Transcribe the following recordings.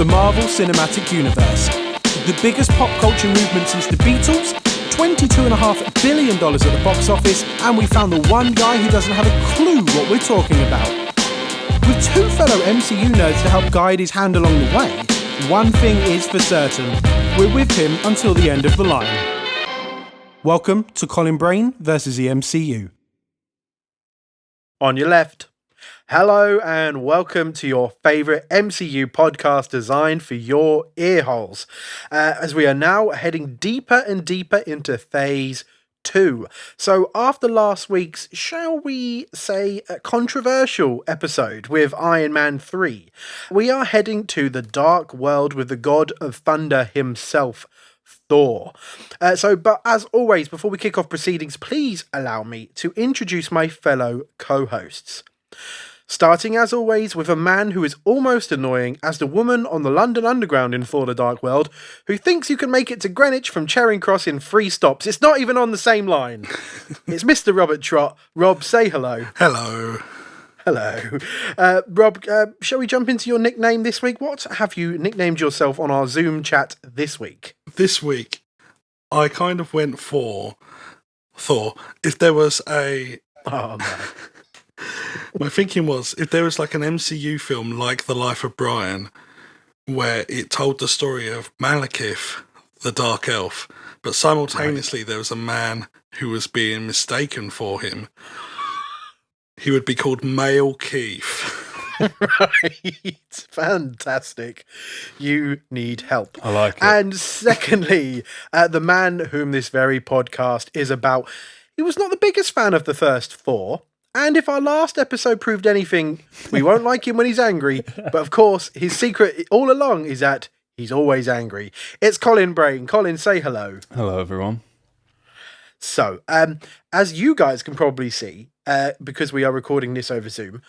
The Marvel Cinematic Universe. The biggest pop culture movement since the Beatles, $22.5 billion at the box office, and we found the one guy who doesn't have a clue what we're talking about. With two fellow MCU nerds to help guide his hand along the way, one thing is for certain, we're with him until the end of the line. Welcome to Colin Brain versus the MCU. On your left. Hello and welcome to your favourite MCU podcast designed for your ear holes. As we are now heading deeper and deeper into Phase 2. So after last week's, shall we say, a controversial episode with Iron Man 3, we are heading to the dark world with the god of thunder himself, Thor. But as always, before we kick off proceedings, please allow me to introduce my fellow co-hosts. Starting as always with a man who is almost annoying as the woman on the London Underground in Thor the Dark World who thinks you can make it to Greenwich from Charing Cross in 3 stops. It's not even on the same line. It's Mr. Robert Trott. Rob, say hello. Hello. Hello. Rob, shall we jump into your nickname this week? What have you nicknamed yourself on our Zoom chat this week? This week, I kind of went for Thor. If there was a... Oh, no. My thinking was, if there was like an MCU film like The Life of Brian, where it told the story of Malekith, the Dark Elf, but simultaneously there was a man who was being mistaken for him, he would be called Male Keith. Right. Fantastic. You need help. I like it. And secondly, the man whom this very podcast is about, he was not the biggest fan of the first 4. And if our last episode proved anything, we won't like him when he's angry. But of course, his secret all along is that he's always angry. It's Colin Brain. Colin, say hello. Hello, everyone. So, as you guys can probably see, because we are recording this over Zoom,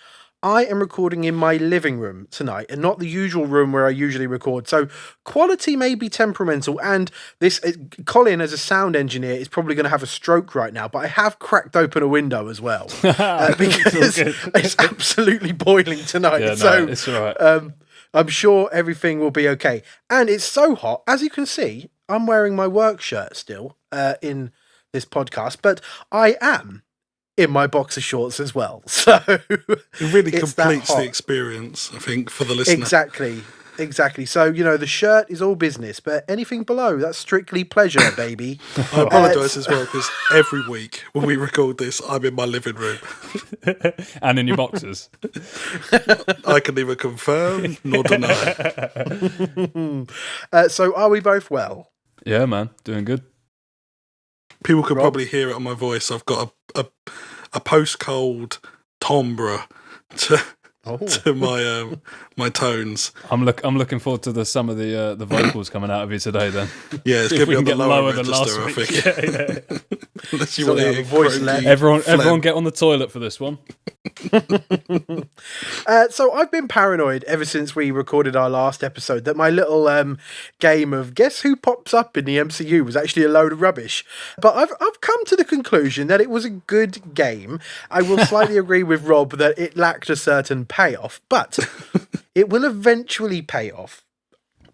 I am recording in my living room tonight and not the usual room where I usually record. So quality may be temperamental, and this Colin, as a sound engineer, is probably going to have a stroke right now, but I have cracked open a window as well because it's absolutely boiling tonight. Yeah, so it's all right. I'm sure everything will be okay. And it's so hot. As you can see, I'm wearing my work shirt still in this podcast, but I am in my boxer shorts as well. So it really completes the experience, I think, for the listener. Exactly. So, you know, the shirt is all business, but anything below, that's strictly pleasure, baby. I apologise as well, because every week when we record this, I'm in my living room. And in your boxers. I can neither confirm nor deny. So are we both well? Yeah, man. Doing good. People can Rob? probably hear it on my voice. I've got a post-cold timbre to my tones. I'm looking forward to some of the vocals coming out of you today. Then, yeah, it's going to be on the lower register, I think. Yeah. Unless you want to hear voice left. Everyone, get on the toilet for this one. So I've been paranoid ever since we recorded our last episode that my little game of guess who pops up in the MCU was actually a load of rubbish. But I've come to the conclusion that it was a good game. I will slightly agree with Rob that it lacked a certain payoff, but it will eventually pay off.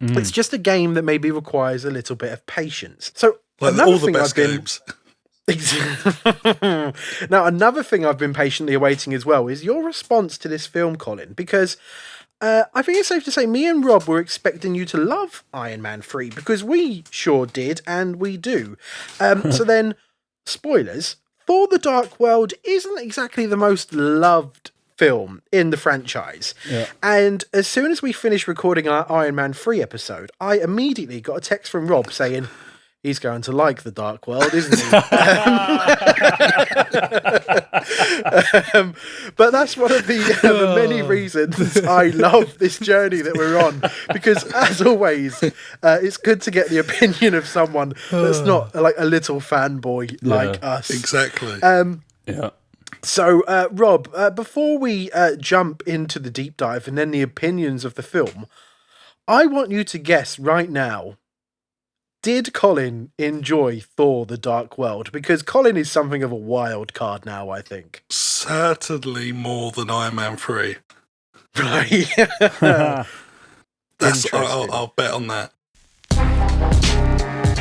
It's just a game that maybe requires a little bit of patience. So like all the best games. Now, another thing I've been patiently awaiting as well is your response to this film, Colin, because I think it's safe to say me and Rob were expecting you to love Iron Man 3 because we sure did, and we do. So then, spoilers, Thor the Dark World isn't exactly the most loved film in the franchise. Yeah. And as soon as we finished recording our Iron Man 3 episode, I immediately got a text from Rob saying, he's going to like the Dark World, isn't he? But that's one of the many reasons I love this journey that we're on. Because, as always, it's good to get the opinion of someone that's not like a little fanboy like us. Exactly. Yeah. So, Rob, before we jump into the deep dive and then the opinions of the film, I want you to guess right now, did Colin enjoy Thor the Dark World? Because Colin is something of a wild card now, I think. Certainly more than Iron Man 3. Right. I'll bet on that.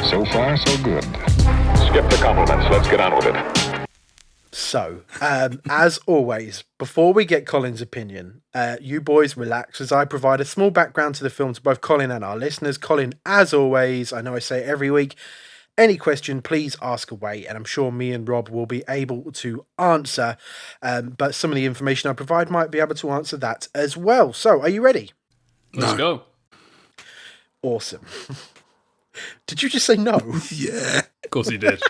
So far, so good. Skip the compliments. Let's get on with it. So, as always, before we get Colin's opinion, you boys relax as I provide a small background to the film to both Colin and our listeners. Colin, as always, I know I say it every week, any question, please ask away, and I'm sure me and Rob will be able to answer, but some of the information I provide might be able to answer that as well. So, are you ready? Let's go. Awesome. Did you just say no? Yeah. Of course he did.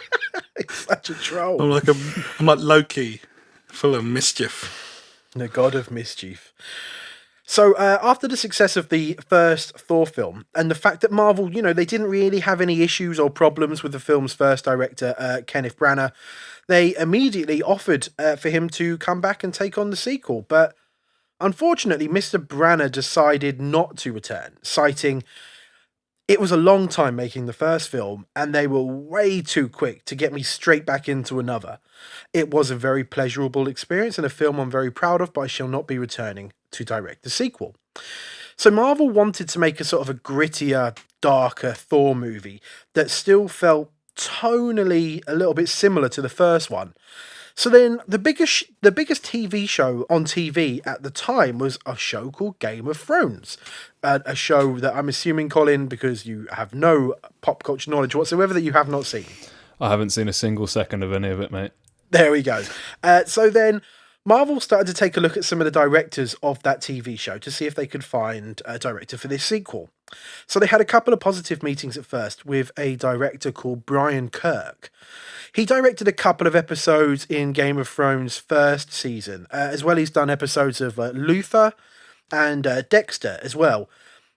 Such a troll. I'm like Loki, full of mischief. The god of mischief. So after the success of the first Thor film and the fact that Marvel, they didn't really have any issues or problems with the film's first director, Kenneth Branagh, they immediately offered for him to come back and take on the sequel. But unfortunately, Mr. Branagh decided not to return, citing it was a long time making the first film, and they were way too quick to get me straight back into another. It was a very pleasurable experience and a film I'm very proud of, but I shall not be returning to direct the sequel. So Marvel wanted to make a sort of a grittier, darker Thor movie that still felt tonally a little bit similar to the first one. So then the biggest TV show on TV at the time was a show called Game of Thrones. A show that I'm assuming, Colin, because you have no pop culture knowledge whatsoever, that you have not seen. I haven't seen a single second of any of it, mate. There we go. So then Marvel started to take a look at some of the directors of that TV show to see if they could find a director for this sequel. So they had a couple of positive meetings at first with a director called Brian Kirk. He directed a couple of episodes in Game of Thrones' first season, as well as done episodes of Luther and Dexter as well.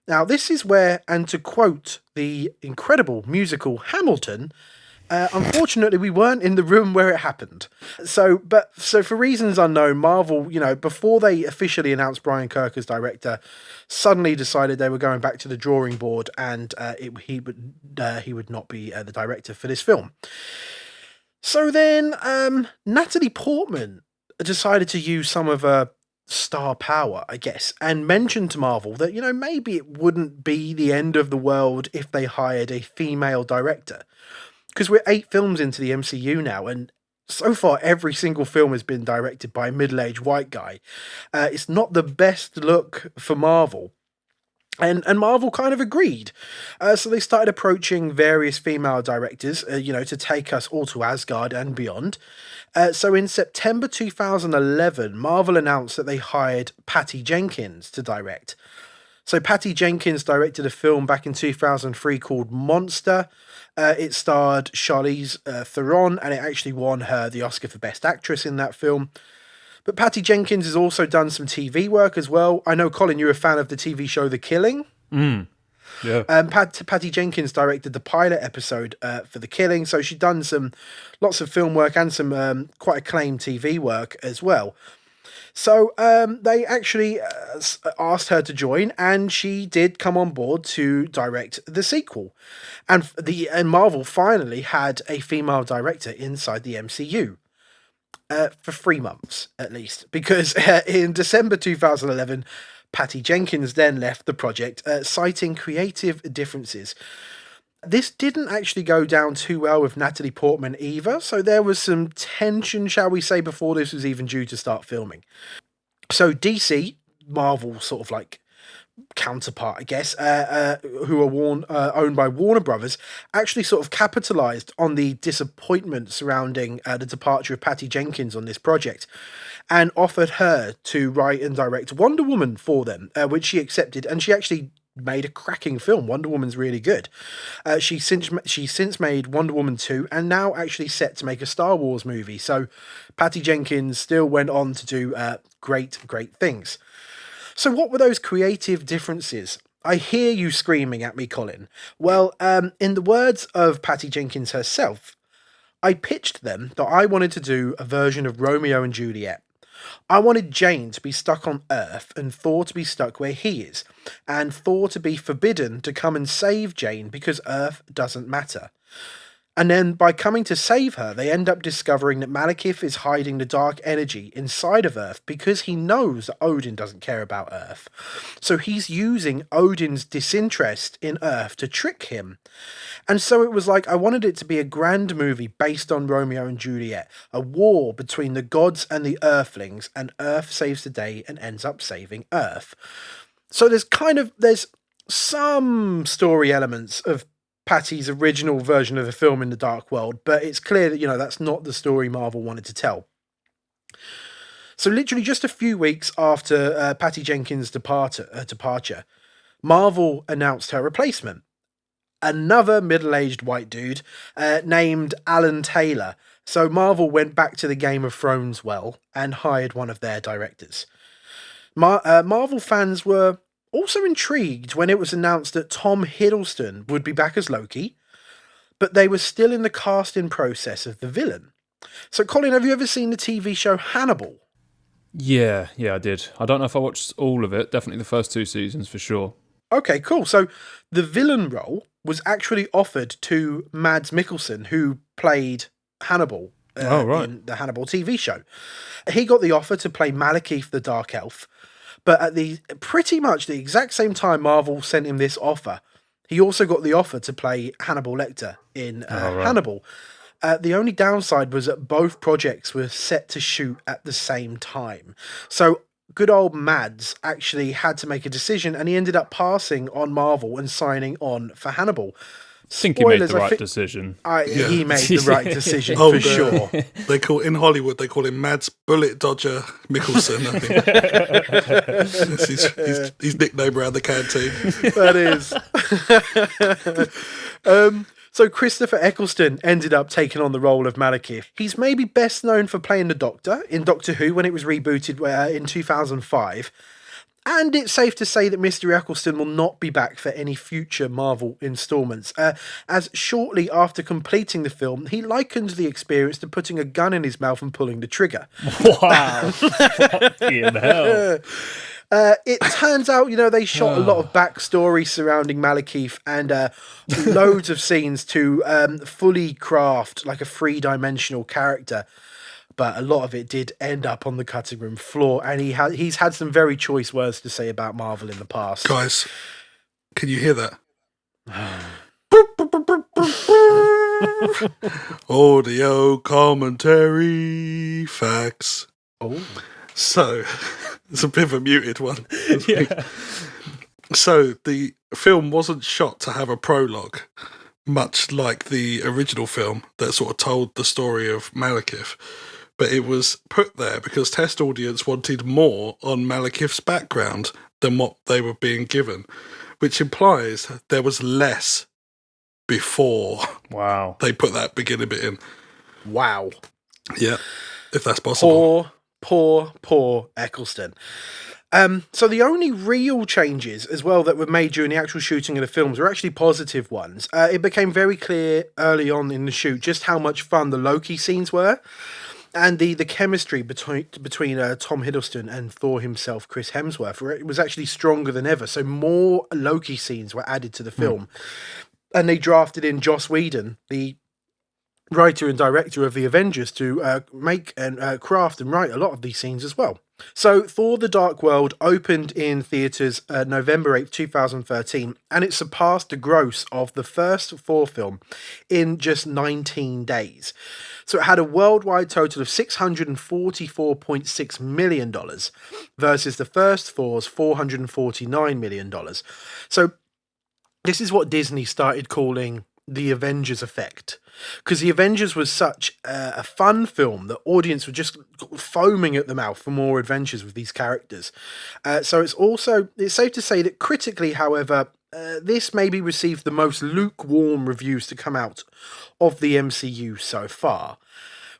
Now, this is where, and to quote the incredible musical Hamilton, unfortunately, we weren't in the room where it happened. So for reasons unknown, Marvel, before they officially announced Brian Kirk as director, suddenly decided they were going back to the drawing board, and he would not be the director for this film. So then, Natalie Portman decided to use some of her star power, I guess, and mentioned to Marvel that, maybe it wouldn't be the end of the world if they hired a female director. Because we're 8 films into the MCU now, and so far every single film has been directed by a middle-aged white guy. It's not the best look for Marvel. And Marvel kind of agreed. So they started approaching various female directors, to take us all to Asgard and beyond. So in September 2011, Marvel announced that they hired Patty Jenkins to direct. So Patty Jenkins directed a film back in 2003 called Monster. It starred Charlize Theron, and it actually won her the Oscar for Best Actress in that film. But Patty Jenkins has also done some TV work as well. I know, Colin, you're a fan of the TV show The Killing. Yeah. Patty Jenkins directed the pilot episode for The Killing, so she'd done lots of film work and some quite acclaimed TV work as well. So they actually asked her to join, and she did come on board to direct the sequel. And Marvel finally had a female director inside the MCU. For 3 months, at least. Because in December 2011, Patty Jenkins then left the project, citing creative differences. This didn't actually go down too well with Natalie Portman either, so there was some tension, shall we say, before this was even due to start filming. So DC, Marvel sort of like counterpart, I guess, who are owned by Warner Brothers, actually sort of capitalized on the disappointment surrounding the departure of Patty Jenkins on this project and offered her to write and direct Wonder Woman for them, which she accepted, and she actually made a cracking film. Wonder Woman's really good. She's since made Wonder Woman 2 and now actually set to make a Star Wars movie. So Patty Jenkins still went on to do great things. So what were those creative differences? I hear you screaming at me, Colin. Well, in the words of Patty Jenkins herself, I pitched them that I wanted to do a version of Romeo and Juliet. I wanted Jane to be stuck on Earth and Thor to be stuck where he is, and Thor to be forbidden to come and save Jane because Earth doesn't matter. And then by coming to save her, they end up discovering that Malekith is hiding the dark energy inside of Earth because he knows that Odin doesn't care about Earth. So he's using Odin's disinterest in Earth to trick him. And so it was like, I wanted it to be a grand movie based on Romeo and Juliet, a war between the gods and the Earthlings, and Earth saves the day and ends up saving Earth. So there's some story elements of Patty's original version of the film in the Dark World, but it's clear that, that's not the story Marvel wanted to tell. So literally just a few weeks after Patty Jenkins' departure, Marvel announced her replacement. Another middle-aged white dude named Alan Taylor. So Marvel went back to the Game of Thrones well and hired one of their directors. Marvel fans were also intrigued when it was announced that Tom Hiddleston would be back as Loki, but they were still in the casting process of the villain. So, Colin, have you ever seen the TV show Hannibal? Yeah, I did. I don't know if I watched all of it. Definitely the first 2 seasons for sure. Okay, cool. So the villain role was actually offered to Mads Mikkelsen, who played Hannibal in the Hannibal TV show. He got the offer to play Malekith the Dark Elf, but at pretty much the exact same time Marvel sent him this offer, he also got the offer to play Hannibal Lecter in Hannibal. The only downside was that both projects were set to shoot at the same time. So good old Mads actually had to make a decision, and he ended up passing on Marvel and signing on for Hannibal. I think he made the right decision. He made the right decision for sure. In Hollywood they call him Mads Bullet Dodger Mikkelsen. I think that's his nickname around the canteen. That is. So Christopher Eccleston ended up taking on the role of Malekith. He's maybe best known for playing the Doctor in Doctor Who when it was rebooted in 2005. And it's safe to say that Mr. Eccleston will not be back for any future Marvel installments, as shortly after completing the film, he likened the experience to putting a gun in his mouth and pulling the trigger. Wow. Fucking hell. It turns out, they shot a lot of backstory surrounding Malekith and loads of scenes to fully craft like a 3-dimensional character. But a lot of it did end up on the cutting room floor, and he's had some very choice words to say about Marvel in the past. Guys, can you hear that? Audio commentary facts. Oh. So, it's a bit of a muted one. Yeah. So, the film wasn't shot to have a prologue, much like the original film that sort of told the story of Malekith. But it was put there because test audience wanted more on Malekith's background than what they were being given, which implies there was less before they put that beginning bit in. Wow. Yeah, if that's possible. Poor Eccleston. So the only real changes as well that were made during the actual shooting of the films were actually positive ones. It became very clear early on in the shoot just how much fun the Loki scenes were. And the chemistry between Tom Hiddleston and Thor himself, Chris Hemsworth, was actually stronger than ever. So more Loki scenes were added to the film. And they drafted in Joss Whedon, the writer and director of the Avengers, to make and craft and write a lot of these scenes as well. So Thor the Dark World opened in theatres November 8th, 2013, and it surpassed the gross of the first Thor film in just 19 days. So it had a worldwide total of $644.6 million versus the first Thor's $449 million. So this is what Disney started calling the Avengers effect, because the Avengers was such a fun film that audience were just foaming at the mouth for more adventures with these characters. So it's safe to say that critically, however, this maybe received the most lukewarm reviews to come out of the MCU so far.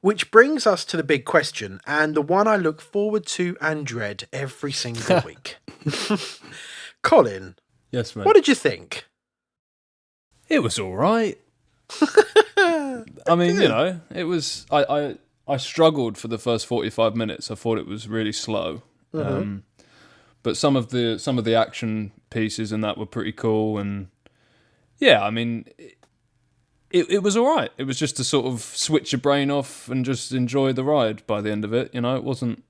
Which brings us to the big question, and the one I look forward to and dread every single week. Colin, Yes, mate. what did you think? It was all right. I mean, it was. I struggled for the first 45 minutes. I thought it was really slow. But some of the action pieces and that were pretty cool. And yeah, I mean, it was all right. It was just to sort of switch your brain off and just enjoy the ride by the end of it. You know, it wasn't.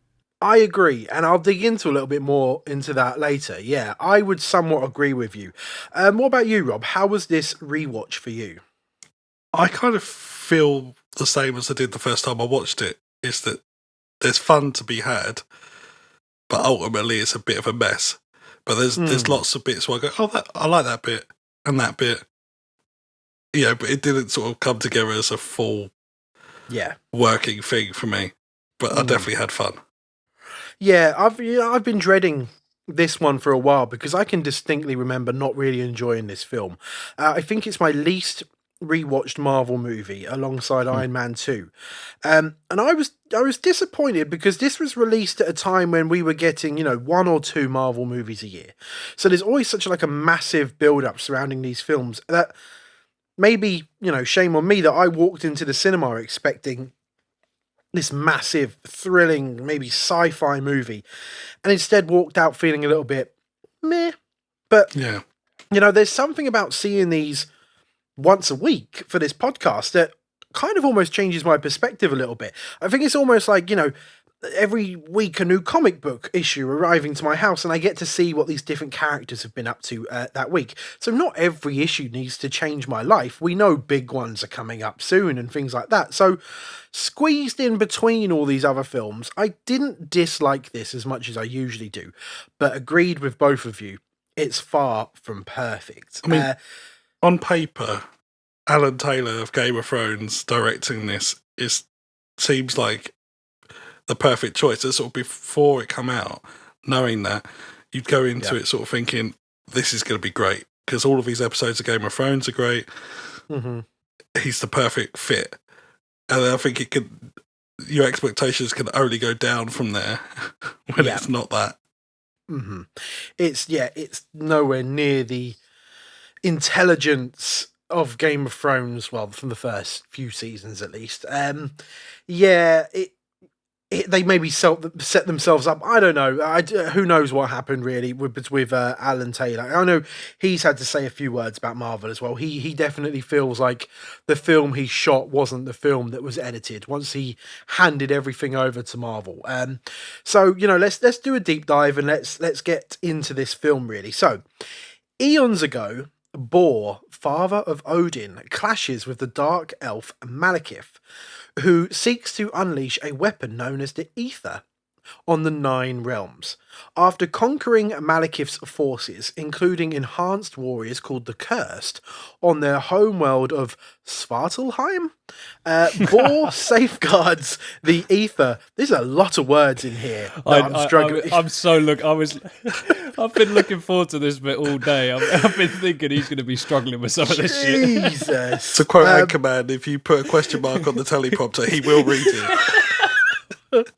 I agree, and I'll dig into a little bit more into that later. Yeah, I would somewhat agree with you. What about you, Rob? How was this rewatch for you? I kind of feel the same as I did the first time I watched it. Is that there's fun to be had, but ultimately it's a bit of a mess. But there's lots of bits where I go, oh, I like that bit and that bit. Yeah, but it didn't sort of come together as a full working thing for me. But I definitely had fun. Yeah, I've been dreading this one for a while because I can distinctly remember not really enjoying this film. I think it's my least rewatched Marvel movie alongside Iron Man 2. And I was disappointed because this was released at a time when we were getting, 1 or 2 Marvel movies a year. So there's always such like a massive build up surrounding these films that maybe, shame on me that I walked into the cinema expecting this massive, thrilling, maybe sci-fi movie, and instead walked out feeling a little bit meh. But, there's something about seeing these once a week for this podcast that kind of almost changes my perspective a little bit. I think it's almost like, every week a new comic book issue arriving to my house, and I get to see what these different characters have been up to that week. So not every issue needs to change my life. We know big ones are coming up soon and things like that. So squeezed in between all these other films, I didn't dislike this as much as I usually do, but agreed with both of you. It's far from perfect. I mean, on paper, Alan Taylor of Game of Thrones directing this seems like the perfect choice. Sort of before it come out, knowing that, you'd go into it sort of thinking, this is going to be great, because all of these episodes of Game of Thrones are great. Mm-hmm. He's the perfect fit. And I think your expectations can only go down from there when it's not that. Mm-hmm. It's nowhere near the intelligence of Game of Thrones, well, from the first few seasons at least. They maybe set themselves up. I don't know. Who knows what happened really with Alan Taylor. I know he's had to say a few words about Marvel as well. He definitely feels like the film he shot wasn't the film that was edited once he handed everything over to Marvel. So let's do a deep dive and let's get into this film really. So eons ago, Bor, father of Odin, clashes with the dark elf Malekith, who seeks to unleash a weapon known as the Ether on the 9 realms. After conquering Malekith's forces, including enhanced warriors called the Cursed, on their homeworld of Svartalheim, Bor safeguards the Ether. There's a lot of words in here. I'm struggling. I've been looking forward to this bit all day. I've been thinking he's going to be struggling with some of this shit. Jesus. To quote Anchorman, if you put a question mark on the teleprompter, he will read it.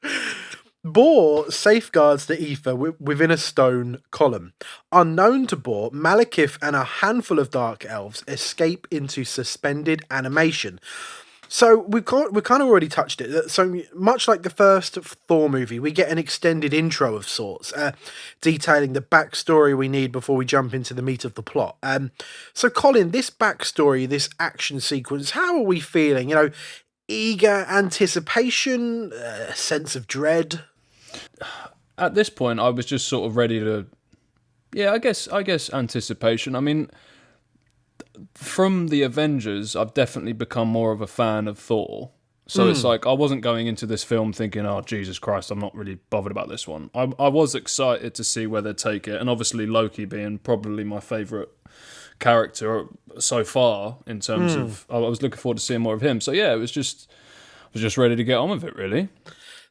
Bor safeguards the Ether within a stone column. Unknown to Bor, Malekith and a handful of dark elves escape into suspended animation. So we've kind of already touched it. So much like the first Thor movie, we get an extended intro of sorts, detailing the backstory we need before we jump into the meat of the plot. So Colin, this backstory, this action sequence, how are we feeling? Eager anticipation, a sense of dread. At this point, I was just sort of ready to. Yeah, I guess anticipation. I mean, from the Avengers, I've definitely become more of a fan of Thor. So it's like I wasn't going into this film thinking, "Oh, Jesus Christ, I'm not really bothered about this one." I was excited to see where they take it, and obviously Loki being probably my favourite character so far in terms of. I was looking forward to seeing more of him. So yeah, I was just ready to get on with it, really.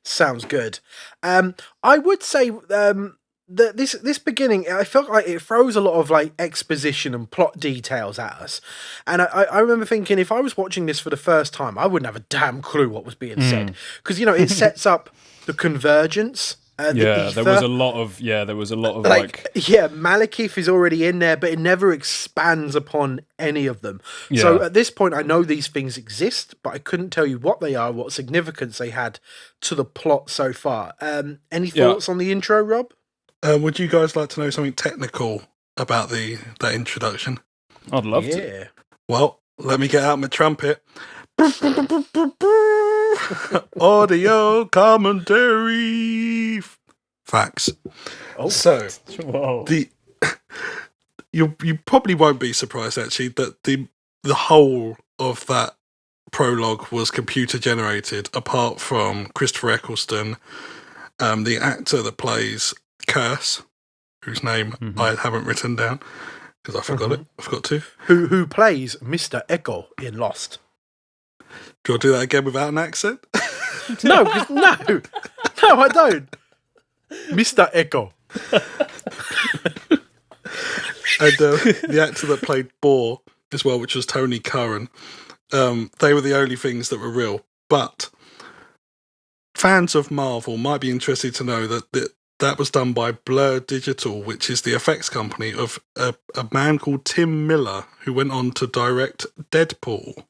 Sounds good. I would say that this beginning, I felt like it throws a lot of like exposition and plot details at us. And I remember thinking, if I was watching this for the first time, I wouldn't have a damn clue what was being said. Because, it sets up the convergence. There was a lot of Malekith is already in there, but it never expands upon any of them. Yeah. So at this point, I know these things exist, but I couldn't tell you what they are, what significance they had to the plot so far. Any thoughts on the intro, Rob? Would you guys like to know something technical about that introduction? I'd love to. Well, Let me get out my trumpet. Audio commentary. Facts. Oh. So Whoa. you probably won't be surprised actually that the whole of that prologue was computer generated, apart from Christopher Eccleston, the actor that plays Curse, whose name I haven't written down because I forgot it. I forgot to. Who plays Mr. Echo in Lost? Do you want to do that again without an accent? No, no, I don't. Mr. Echo. And the actor that played Boar as well, which was Tony Curran, they were the only things that were real. But fans of Marvel might be interested to know that was done by Blur Digital, which is the effects company of a man called Tim Miller, who went on to direct Deadpool.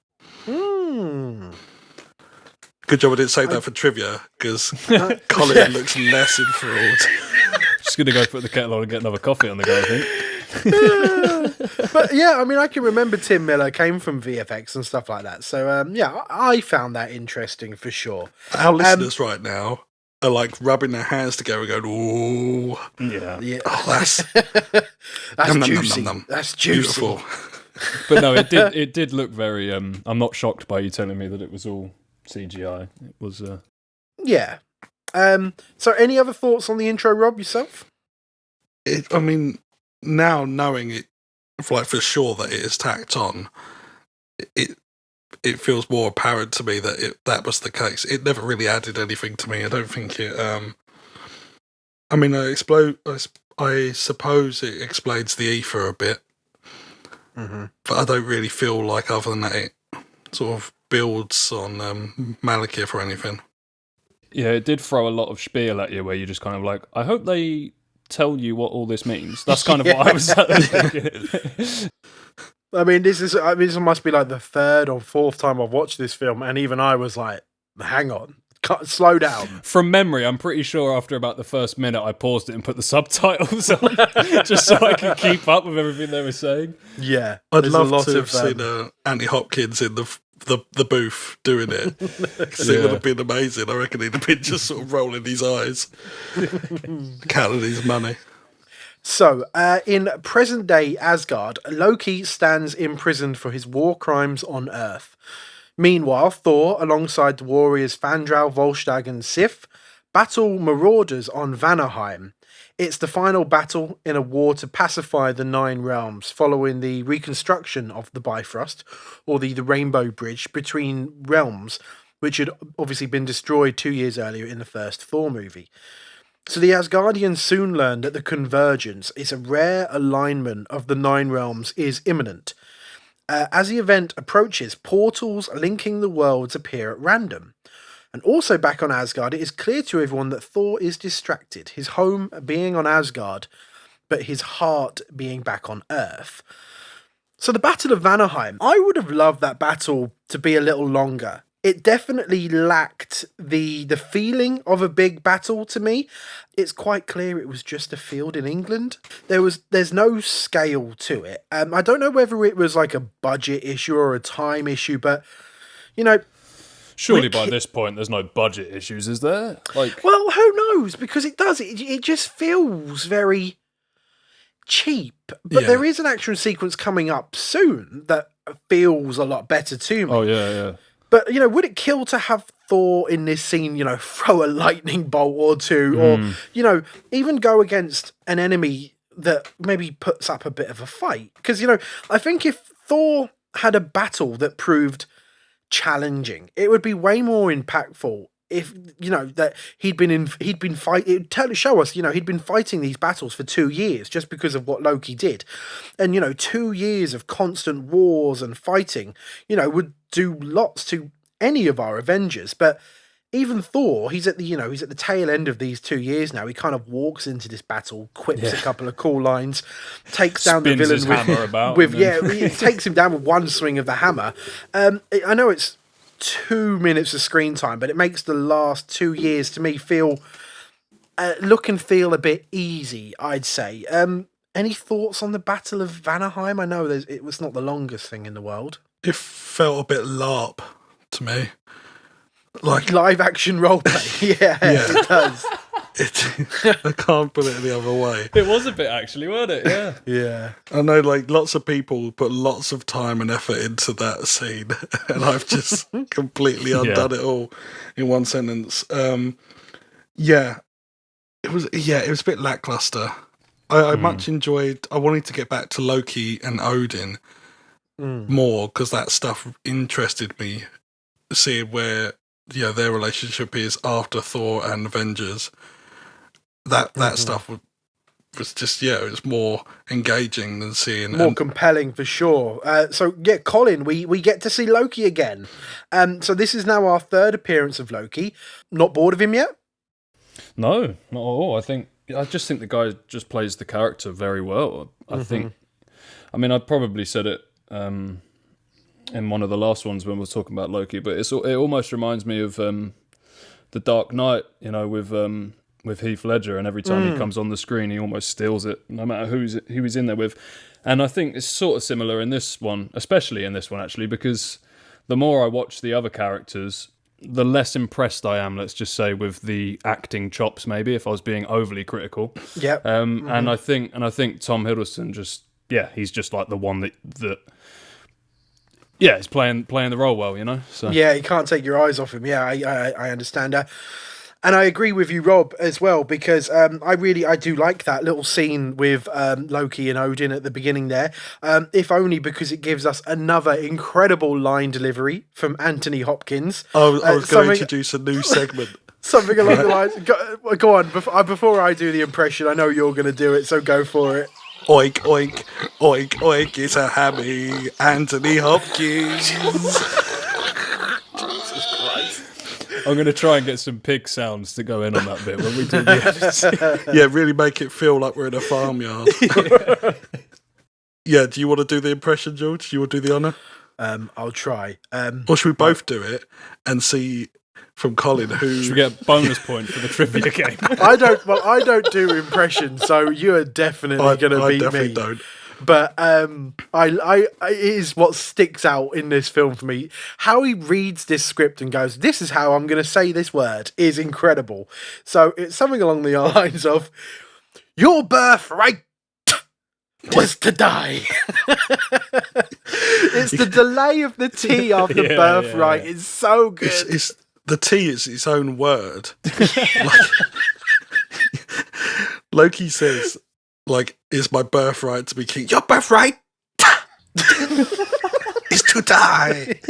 Good job I didn't say that for trivia, because Colin looks less enthralled. Just going to go put the kettle on and get another coffee on the go, I think. But yeah, I mean, I can remember Tim Miller came from VFX and stuff like that. So yeah, I found that interesting for sure. Our listeners right now are like rubbing their hands together going, "Ooh, Yeah, oh, that's that's nom, juicy. nom, nom. That's juicy. beautiful." But no, it did look very. I'm not shocked by you telling me that it was all CGI. It was. Yeah. So any other thoughts on the intro, Rob, yourself? I mean, now knowing it, like for sure that it is tacked on, it feels more apparent to me that that was the case. It never really added anything to me. I don't think it. I mean, I suppose it explains the ether a bit, but I don't really feel like, other than that, it sort of builds on Malekith or anything. Yeah, it did throw a lot of spiel at you, where you're just kind of like, I hope they tell you what all this means. That's kind of what I was thinking. I mean, this must be like the third or fourth time I've watched this film, and even I was like, hang on, slow down. From memory, I'm pretty sure after about the first minute, I paused it and put the subtitles on, just so I could keep up with everything they were saying. Yeah. I'd there's love a lot to of, have seen Andy Hopkins in the booth doing it, because it would have been amazing. I reckon he'd have been just sort of rolling his eyes, counting his money. So, in present-day Asgard, Loki stands imprisoned for his war crimes on Earth. Meanwhile, Thor, alongside the warriors Fandral, Volstagg and Sif, battle marauders on Vanaheim. It's the final battle in a war to pacify the Nine Realms, following the reconstruction of the Bifrost, or the Rainbow Bridge between realms, which had obviously been destroyed 2 years earlier in the first Thor movie. So the Asgardians soon learned that the convergence is a rare alignment of the Nine Realms is imminent. As the event approaches, portals linking the worlds appear at random. And also back on Asgard, it is clear to everyone that Thor is distracted, his home being on Asgard, but his heart being back on Earth. So the Battle of Vanaheim, I would have loved that battle to be a little longer. It definitely lacked the feeling of a big battle to me. It's quite clear it was just a field in England. There's no scale to it. I don't know whether it was like a budget issue or a time issue, but you know, Surely by this point, there's no budget issues, is there? Like, well, who knows? Because it does. It just feels very cheap. But there is an action sequence coming up soon that feels a lot better to me. oh yeah. But, you know, would it kill to have Thor in this scene, you know, throw a lightning bolt or two, or, you know, even go against an enemy that maybe puts up a bit of a fight? Because, you know, I think if Thor had a battle that proved challenging, it would be way more impactful if, you know, that he'd been fighting. It would show us, you know, he'd been fighting these battles for 2 years just because of what Loki did. And, you know, 2 years of constant wars and fighting, you know, would do lots to any of our Avengers. But even Thor, he's at the tail end of these 2 years now. He kind of walks into this battle, quips a couple of cool lines, takes down the Spins villain his hammer about, he takes him down with one swing of the hammer. I know it's 2 minutes of screen time, but it makes the last 2 years to me feel look and feel a bit easy, I'd say. Any thoughts on the Battle of Vanaheim? I know it was not the longest thing in the world. It felt a bit LARP to me. Like Live action roleplay. Yeah, it does. I can't put it the other way. It was a bit, actually, wasn't it? Yeah. Yeah. I know, like, lots of people put lots of time and effort into that scene, and I've just completely undone it all in one sentence. Yeah, it was a bit lackluster. I much enjoyed. I wanted to get back to Loki and Odin more because that stuff interested me. Seeing where their relationship is after Thor and Avengers. That stuff was just it was more engaging than seeing more compelling for sure. So Colin, we get to see Loki again. So this is now our third appearance of Loki. Not bored of him yet? No, not at all. I just think the guy just plays the character very well. I think. I mean, I probably said it in one of the last ones when we were talking about Loki, but it almost reminds me of The Dark Knight. With Heath Ledger, and every time he comes on the screen, he almost steals it, no matter who he's in there with. And I think it's sort of similar in this one, especially in this one, actually, because the more I watch the other characters, the less impressed I am, let's just say, with the acting chops, maybe, if I was being overly critical. Yeah. And I think Tom Hiddleston he's just like the one that he's playing the role well, So Yeah, you can't take your eyes off him. Yeah, I understand that. And I agree with you, Rob, as well, because I do like that little scene with Loki and Odin at the beginning there, if only because it gives us another incredible line delivery from Anthony Hopkins. I was going to introduce a new segment. Something along the lines... Go on, before I do the impression, I know you're going to do it, so go for it. Oink, oink, oink, oink, it's a hammy, Anthony Hopkins. I'm going to try and get some pig sounds to go in on that bit when we do the edits. Yeah, really make it feel like we're in a farmyard. Yeah, do you want to do the impression, George? Do you want to do the honour? I'll try. Or should we both do it and see from Colin who... Should we get a bonus point for the trivia game? I don't do impressions, so you are definitely going to beat me. I definitely don't. But it is what sticks out in this film for me. How he reads this script and goes, "This is how I'm going to say this word," is incredible. So it's something along the lines of, "Your birthright was to die." It's the delay of the T after birthright. It's so good. It's the T is its own word. Loki says, like, "It's my birthright to be king." Your birthright is to die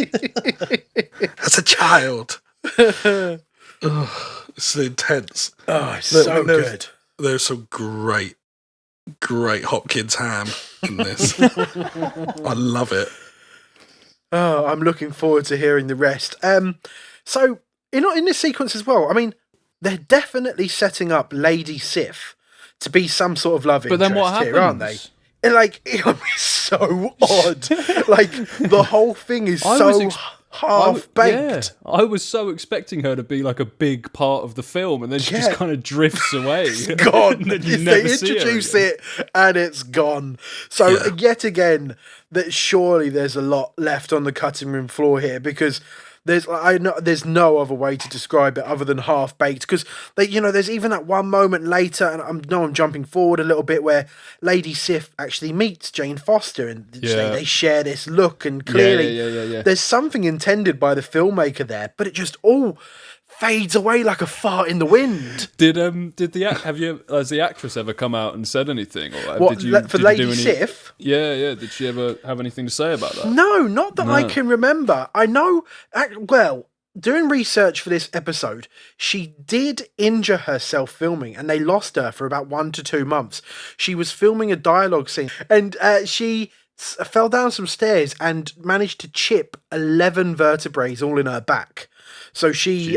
as a child. It's intense. Oh, it's so good. There's some great Hopkins ham in this. I love it. Oh, I'm looking forward to hearing the rest. So in this sequence as well, I mean, they're definitely setting up Lady Sif to be some sort of love interest then what happens? Here, aren't they? And, like, it's so odd. Like, the whole thing is half-baked. Yeah, I was so expecting her to be like a big part of the film, and then she just kind of drifts away. It's gone. They introduce it, and it's gone. So, yet again, that surely there's a lot left on the cutting room floor here, because there's no other way to describe it other than half-baked, because there's even that one moment later, and I'm jumping forward a little bit, where Lady Sif actually meets Jane Foster, and they share this look, and clearly there's something intended by the filmmaker there, but it just all fades away like a fart in the wind. Has the actress ever come out and said anything? Or for Lady Sif? Yeah. Did she ever have anything to say about that? No, not that I can remember. I know. Well, doing research for this episode, she did injure herself filming, and they lost her for about 1 to 2 months. She was filming a dialogue scene, and she fell down some stairs and managed to chip 11 vertebrae all in her back. So she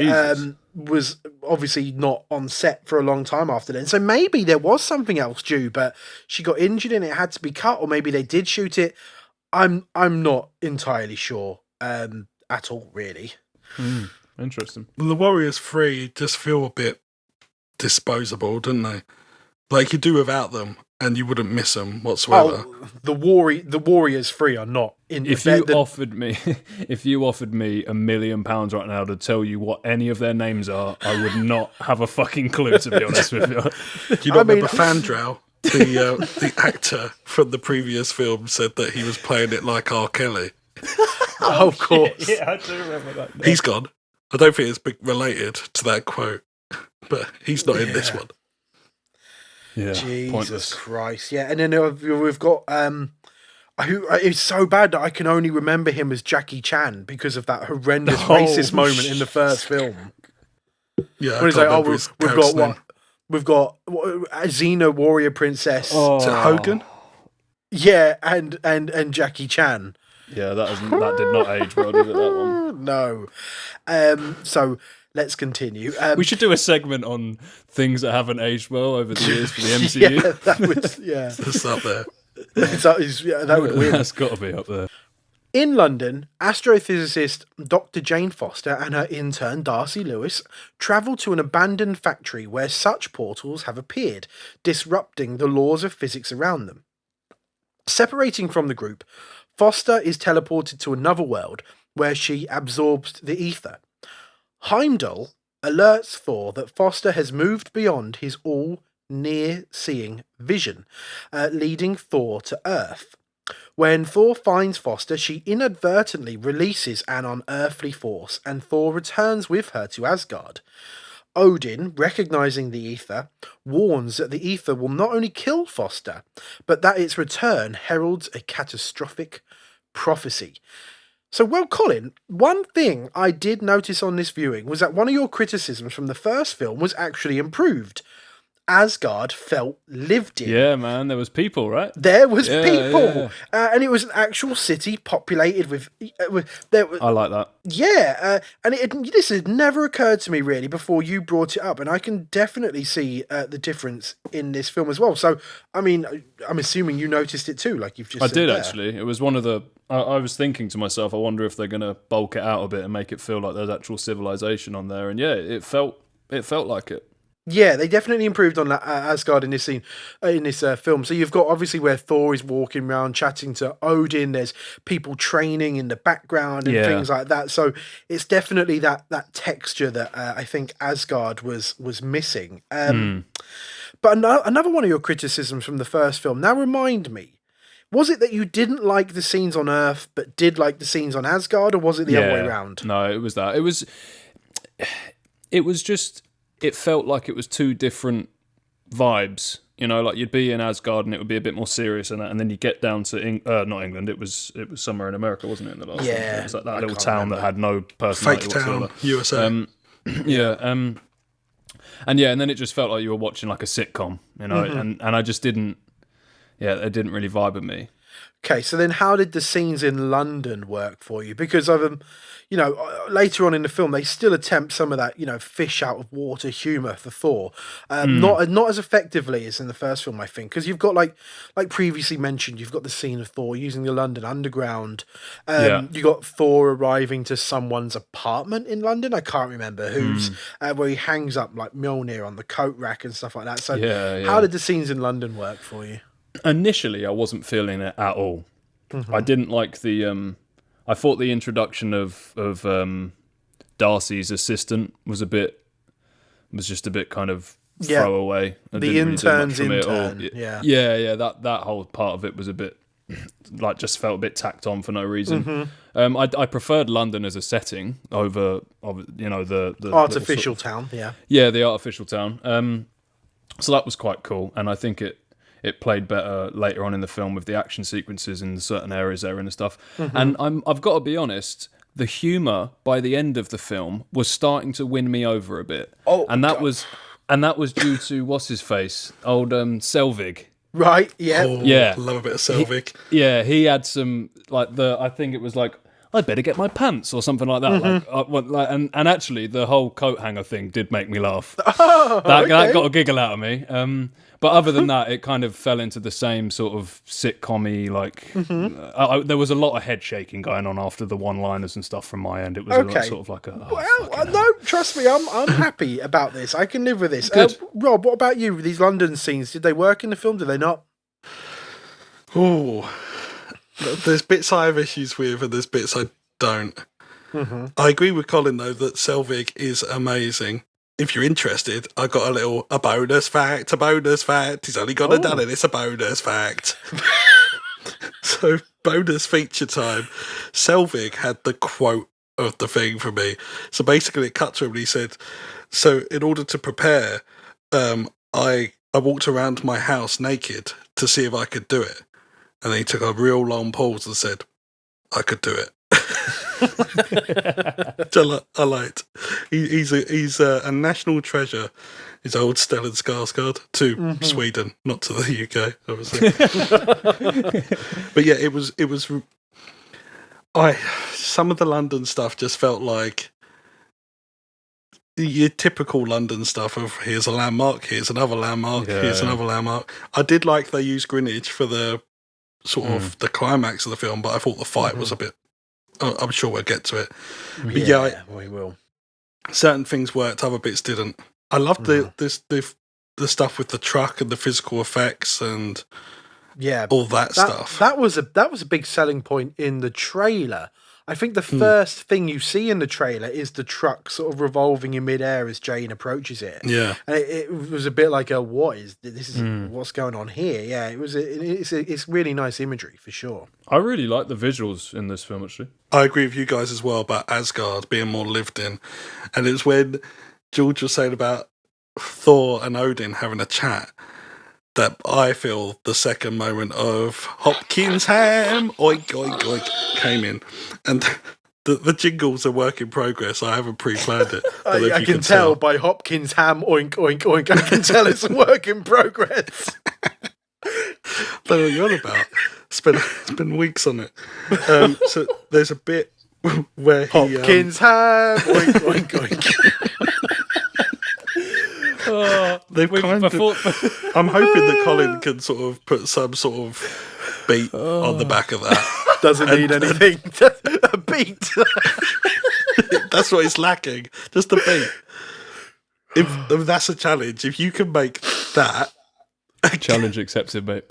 was obviously not on set for a long time after then. So maybe there was something else due, but she got injured and it had to be cut, or maybe they did shoot it. I'm not entirely sure at all, really. Interesting. The Warriors 3 just feel a bit disposable, don't they? Like, you do without them. and you wouldn't miss them whatsoever. Oh, the Warriors 3 are not in. If you offered me £1 million right now to tell you what any of their names are, I would not have a fucking clue, to be honest with you. Do you not remember Fandral? The actor from the previous film said that he was playing it like R. Kelly. Oh, of course. Yeah, I do remember that. He's gone. I don't think it's related to that quote, but he's not in this one. Yeah, Jesus pointless. Christ. Yeah, and then we've got who it's so bad that I can only remember him as Jackie Chan because of that horrendous racist moment in the first film. Yeah, When he's like, we've got a Xena warrior princess. Is it Hogan? Yeah, and Jackie Chan. Yeah, that did not age well, did it, that one? No. So let's continue. We should do a segment on things that haven't aged well over the years for the MCU. Yeah, that would, yeah. It's up there. That would win. That's got to be up there. In London, astrophysicist Dr. Jane Foster and her intern Darcy Lewis travel to an abandoned factory where such portals have appeared, disrupting the laws of physics around them. Separating from the group, Foster is teleported to another world where she absorbs the ether. Heimdall alerts Thor that Foster has moved beyond his all-near-seeing vision, leading Thor to Earth. When Thor finds Foster, she inadvertently releases an unearthly force, and Thor returns with her to Asgard. Odin, recognizing the ether, warns that the ether will not only kill Foster, but that its return heralds a catastrophic prophecy. So, well, Colin, one thing I did notice on this viewing was that one of your criticisms from the first film was actually improved. Asgard felt lived in. Yeah, man, there was people, right? There was people, yeah. And it was an actual city populated with. I like that. Yeah, and this had never occurred to me really before you brought it up, and I can definitely see the difference in this film as well. So, I mean, I'm assuming you noticed it too, like you've just. I said did there. actually. It was one of the. I was thinking to myself, I wonder if they're going to bulk it out a bit and make it feel like there's actual civilization on there. And yeah, it felt like it. Yeah, they definitely improved on that Asgard in this scene, in this film. So you've got obviously where Thor is walking around chatting to Odin. There's people training in the background and things like that. So it's definitely that texture that I think Asgard was missing. But another one of your criticisms from the first film. Now remind me, was it that you didn't like the scenes on Earth but did like the scenes on Asgard, or was it the other way around? No, it was that. It was just. It felt like it was two different vibes, you know, like you'd be in Asgard and it would be a bit more serious and that, and then you get down to not England, it was somewhere in America, wasn't it? In the last one? It was like that little town that had no personality Fake town, USA. And then it just felt like you were watching like a sitcom, you know, and I just didn't. Yeah, it didn't really vibe with me. Okay, so then how did the scenes in London work for you? Because of you know, later on in the film, they still attempt some of that, you know, fish out of water humour for Thor. Not as effectively as in the first film, I think, because you've got like previously mentioned, you've got the scene of Thor using the London Underground. You got Thor arriving to someone's apartment in London. I can't remember whose, where he hangs up like Mjolnir on the coat rack and stuff like that. So how did the scenes in London work for you? Initially, I wasn't feeling it at all. I didn't like the. I thought the introduction of Darcy's assistant was just a bit kind of throwaway. The intern's intern. Yeah. That whole part of it was a bit like just felt a bit tacked on for no reason. I preferred London as a setting over, you know, the artificial town. Yeah, the artificial town. So that was quite cool, and I think it played better later on in the film with the action sequences in certain areas there and stuff. And I've got to be honest, the humour by the end of the film was starting to win me over a bit. And that was due to what's his face, old Selvig. Right. Yeah. Love a bit of Selvig. He had some I think it was like, I'd better get my pants or something like that. And actually, the whole coat hanger thing did make me laugh. That got a giggle out of me. But other than that, it kind of fell into the same sort of sitcom-y, there was a lot of head shaking going on after the one-liners and stuff from my end. It was sort of like a... no, trust me, I'm happy about this. I can live with this. Rob, what about you? These London scenes, did they work in the film? Did they not? Oh, there's bits I have issues with, and there's bits I don't. Mm-hmm. I agree with Colin though that Selvig is amazing. If you're interested, I got a bonus fact. He's only got done it. It's a bonus fact. So, bonus feature time. Selvig had the quote of the thing for me. So basically, it cut to him and he said, "So in order to prepare, I walked around my house naked to see if I could do it." And then he took a real long pause and said, "I could do it." I liked. He's a national treasure. His old Stellan Skarsgård to Sweden, not to the UK, obviously. But yeah, it was. Some of the London stuff just felt like your typical London stuff of here's a landmark, here's another landmark, here's another landmark. I did like they used Greenwich for the sort of the climax of the film, but I thought the fight was a bit. I'm sure we'll get to it. But yeah, we will. Certain things worked, other bits didn't. I loved the stuff with the truck and the physical effects and all that stuff. That was a big selling point in the trailer. I think the first thing you see in the trailer is the truck sort of revolving in midair as Jane approaches it. Yeah, and it was a bit like what's going on here? Yeah, it's really nice imagery for sure. I really like the visuals in this film, actually. I agree with you guys as well about Asgard being more lived in, and it was when George was saying about Thor and Odin having a chat that I feel the second moment of Hopkins ham, oink, oink, oink, came in. And the jingle's a work in progress. I haven't pre-planned it. I can tell by Hopkins ham, oink, oink, oink. I can tell it's a work in progress. Don't know what you're on about. It's been weeks on it. So there's a bit where Hopkins ham, oink, oink, oink. I'm hoping that Colin can sort of put some sort of beat on the back of that. Doesn't need anything. A beat. That's what it's lacking. Just a beat. If that's a challenge, if you can make that challenge accepted, mate.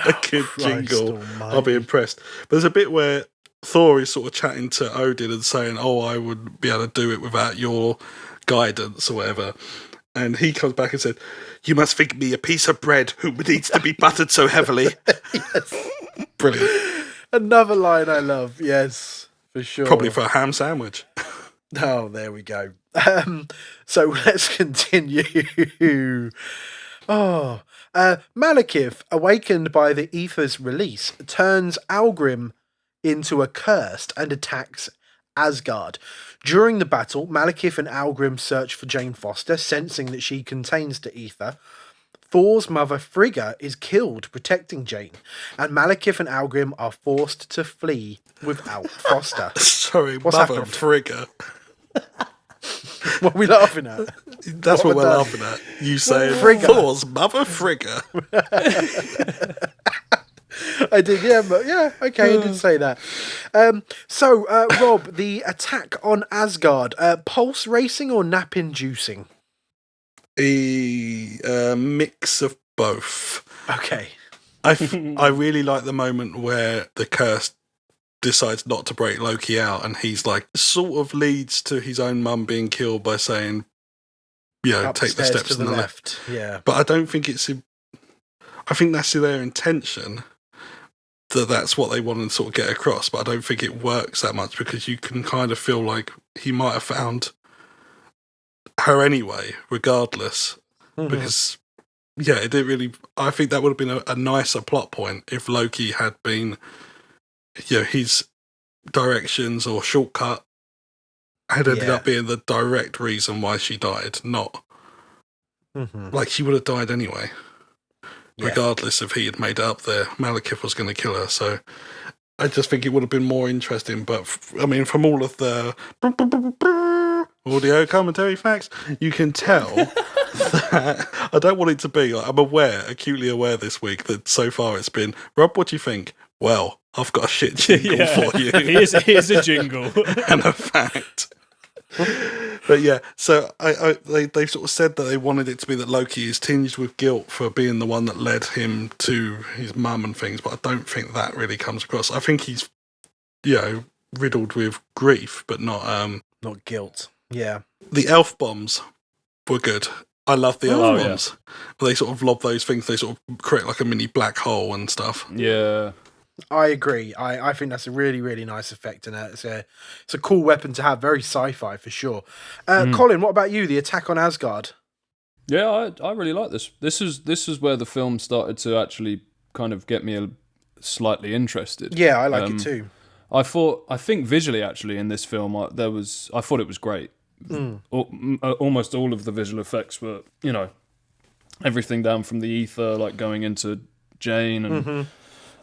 a good jingle, I'll be impressed. But there's a bit where Thor is sort of chatting to Odin and saying, "Oh, I wouldn't be able to do it without your guidance or whatever." And he comes back and said, "You must think me a piece of bread who needs to be buttered so heavily." Yes. Brilliant. Another line I love. Yes, for sure. Probably for a ham sandwich. Oh, there we go. So let's continue. Malekith, awakened by the ether's release, turns Algrim into a cursed and attacks Asgard. During the battle, Malekith and Algrim search for Jane Foster, sensing that she contains the ether. Thor's mother Frigga is killed protecting Jane, and Malekith and Algrim are forced to flee without Foster. Sorry, What's mother happened? Frigga. What are we laughing at? That's what we're laughing at. You saying Frigga. Thor's mother Frigga. I did, okay, I did say that. So, Rob, the attack on Asgard, pulse racing or nap inducing? A mix of both. Okay. I really like the moment where the curse decides not to break Loki out, and he's like, sort of leads to his own mum being killed by saying, take the steps to the left. Yeah. But I don't think I think that's their intention, that's what they want to sort of get across, but I don't think it works that much because you can kind of feel like he might have found her anyway, regardless, because it didn't really. I think that would have been a nicer plot point if Loki had been, his directions or shortcut had ended up being the direct reason why she died, not like she would have died anyway, regardless if he had made it up there. Malekith was going to kill her, so I just think it would have been more interesting. But from all of the audio commentary facts, you can tell that I don't want it to be. I'm acutely aware this week that so far it's been, Rob, what do you think? Well, I've got a shit jingle for you. Here's a jingle. And a fact. But yeah, so they sort of said that they wanted it to be that Loki is tinged with guilt for being the one that led him to his mum and things, but I don't think that really comes across. I think he's, riddled with grief, but not... Not guilt. Yeah. The elf bombs were good. I love the elf yeah. bombs. They sort of lob those things, they sort of create like a mini black hole and stuff. Yeah. I agree. I think that's a really, really nice effect, and it's a cool weapon to have. Very sci-fi for sure. Colin, what about you? The attack on Asgard. Yeah, I really like this. This is where the film started to actually kind of get me slightly interested. Yeah, I like it too. I think visually actually in this film I thought it was great. Almost all of the visual effects were, everything down from the ether, like going into Jane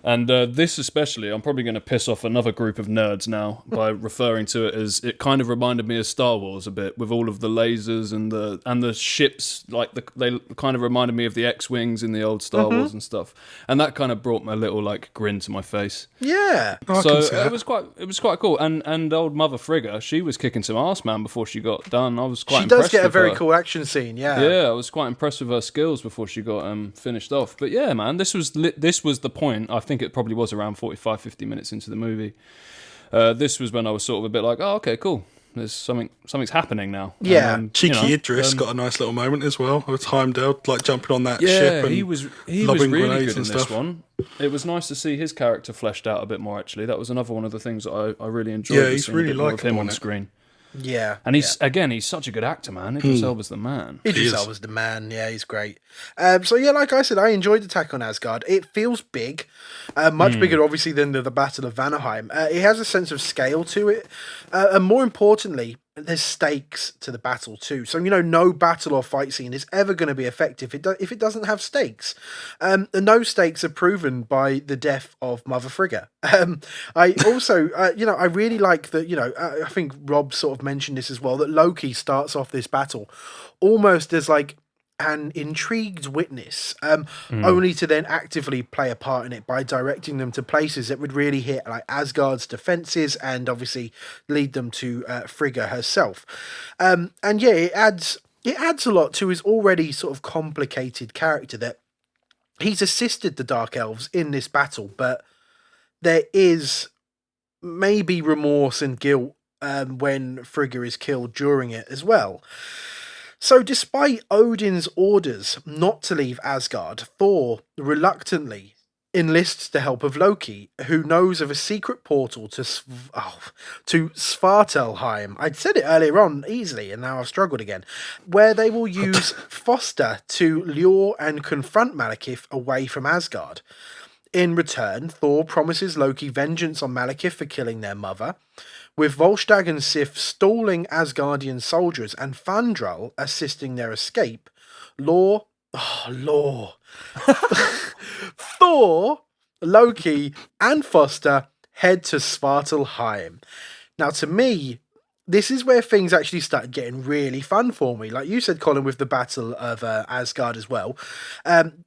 and this especially, I'm probably going to piss off another group of nerds now by referring to it as, it kind of reminded me of Star Wars a bit, with all of the lasers and the ships, like they kind of reminded me of the X-Wings in the old Star Wars and stuff, and that kind of brought my little like grin to my face. Yeah. So it was quite cool, and old Mother Frigga, she was kicking some arse, man, before she got done. I was quite impressed. She does get a very her. cool action scene, yeah. Yeah, I was quite impressed with her skills before she got finished off. But yeah, man, this was the point. I think it probably was around 45-50 minutes into the movie. This was when I was sort of a bit like, oh, okay, cool. There's something's happening now. Yeah. Cheeky Idris got a nice little moment as well with Heimdall, like jumping on that ship and he was lobbing really grenades good in and this stuff. one. It was nice to see his character fleshed out a bit more, actually. That was another one of the things that I really enjoyed. Yeah, he's seeing really a bit more of him likeable on on it. screen. Yeah. And he's such a good actor, man. Idris Elba's the man. Idris Elba's the man. Yeah, he's great. So yeah, like I said, I enjoyed Attack on Asgard. It feels big, much bigger obviously than the Battle of Vanaheim. It has a sense of scale to it, and more importantly, there's stakes to the battle too. So no battle or fight scene is ever going to be effective if it doesn't have stakes. And those stakes are proven by the death of Mother Frigga. I also, I really like that. I think Rob sort of mentioned this as well, that Loki starts off this battle almost as like an intrigued witness, only to then actively play a part in it by directing them to places that would really hit like Asgard's defenses and obviously lead them to Frigga herself. And yeah, it adds a lot to his already sort of complicated character, that he's assisted the Dark Elves in this battle, but there is maybe remorse and guilt when Frigga is killed during it as well. So despite Odin's orders not to leave Asgard, Thor reluctantly enlists the help of Loki, who knows of a secret portal to Svartalheim. I'd said it earlier on easily, and now I've struggled again, where they will use Foster to lure and confront Malekith away from Asgard. In return, Thor promises Loki vengeance on Malekith for killing their mother, with Volstagg and Sif stalling Asgardian soldiers and Fandral assisting their escape. Thor, Loki, and Foster head to Svartalheim. Now, to me, this is where things actually started getting really fun for me. Like you said, Colin, with the Battle of Asgard as well. And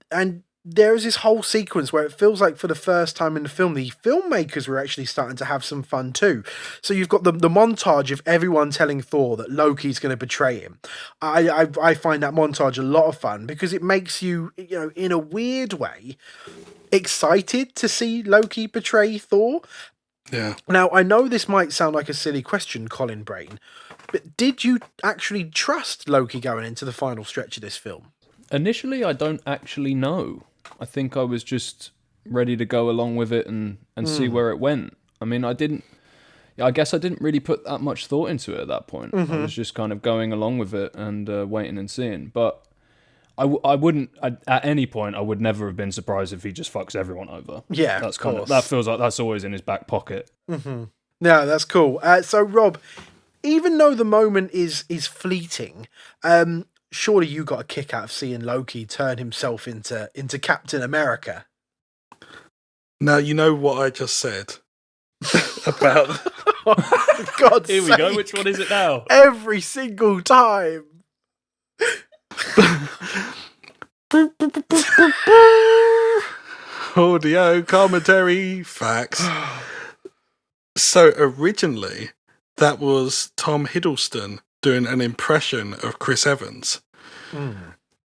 there is this whole sequence where it feels like for the first time in the film, the filmmakers were actually starting to have some fun too. So you've got the montage of everyone telling Thor that Loki's going to betray him. I find that montage a lot of fun because it makes you, in a weird way, excited to see Loki betray Thor. Yeah. Now, I know this might sound like a silly question, Colin Brain, but did you actually trust Loki going into the final stretch of this film? Initially, I don't actually know. I think I was just ready to go along with it and see where it went. I mean, I guess I didn't really put that much thought into it at that point. I was just kind of going along with it and waiting and seeing. But I wouldn't, at any point, I would never have been surprised if he just fucks everyone over. Yeah, that's of course. that feels like that's always in his back pocket. No, that's cool. So, Rob, even though the moment is fleeting, surely you got a kick out of seeing Loki turn himself into Captain America. Now, you know what I just said about... God, Here we go. Which one is it now? Every single time. Audio commentary facts. So originally, that was Tom Hiddleston doing an impression of Chris Evans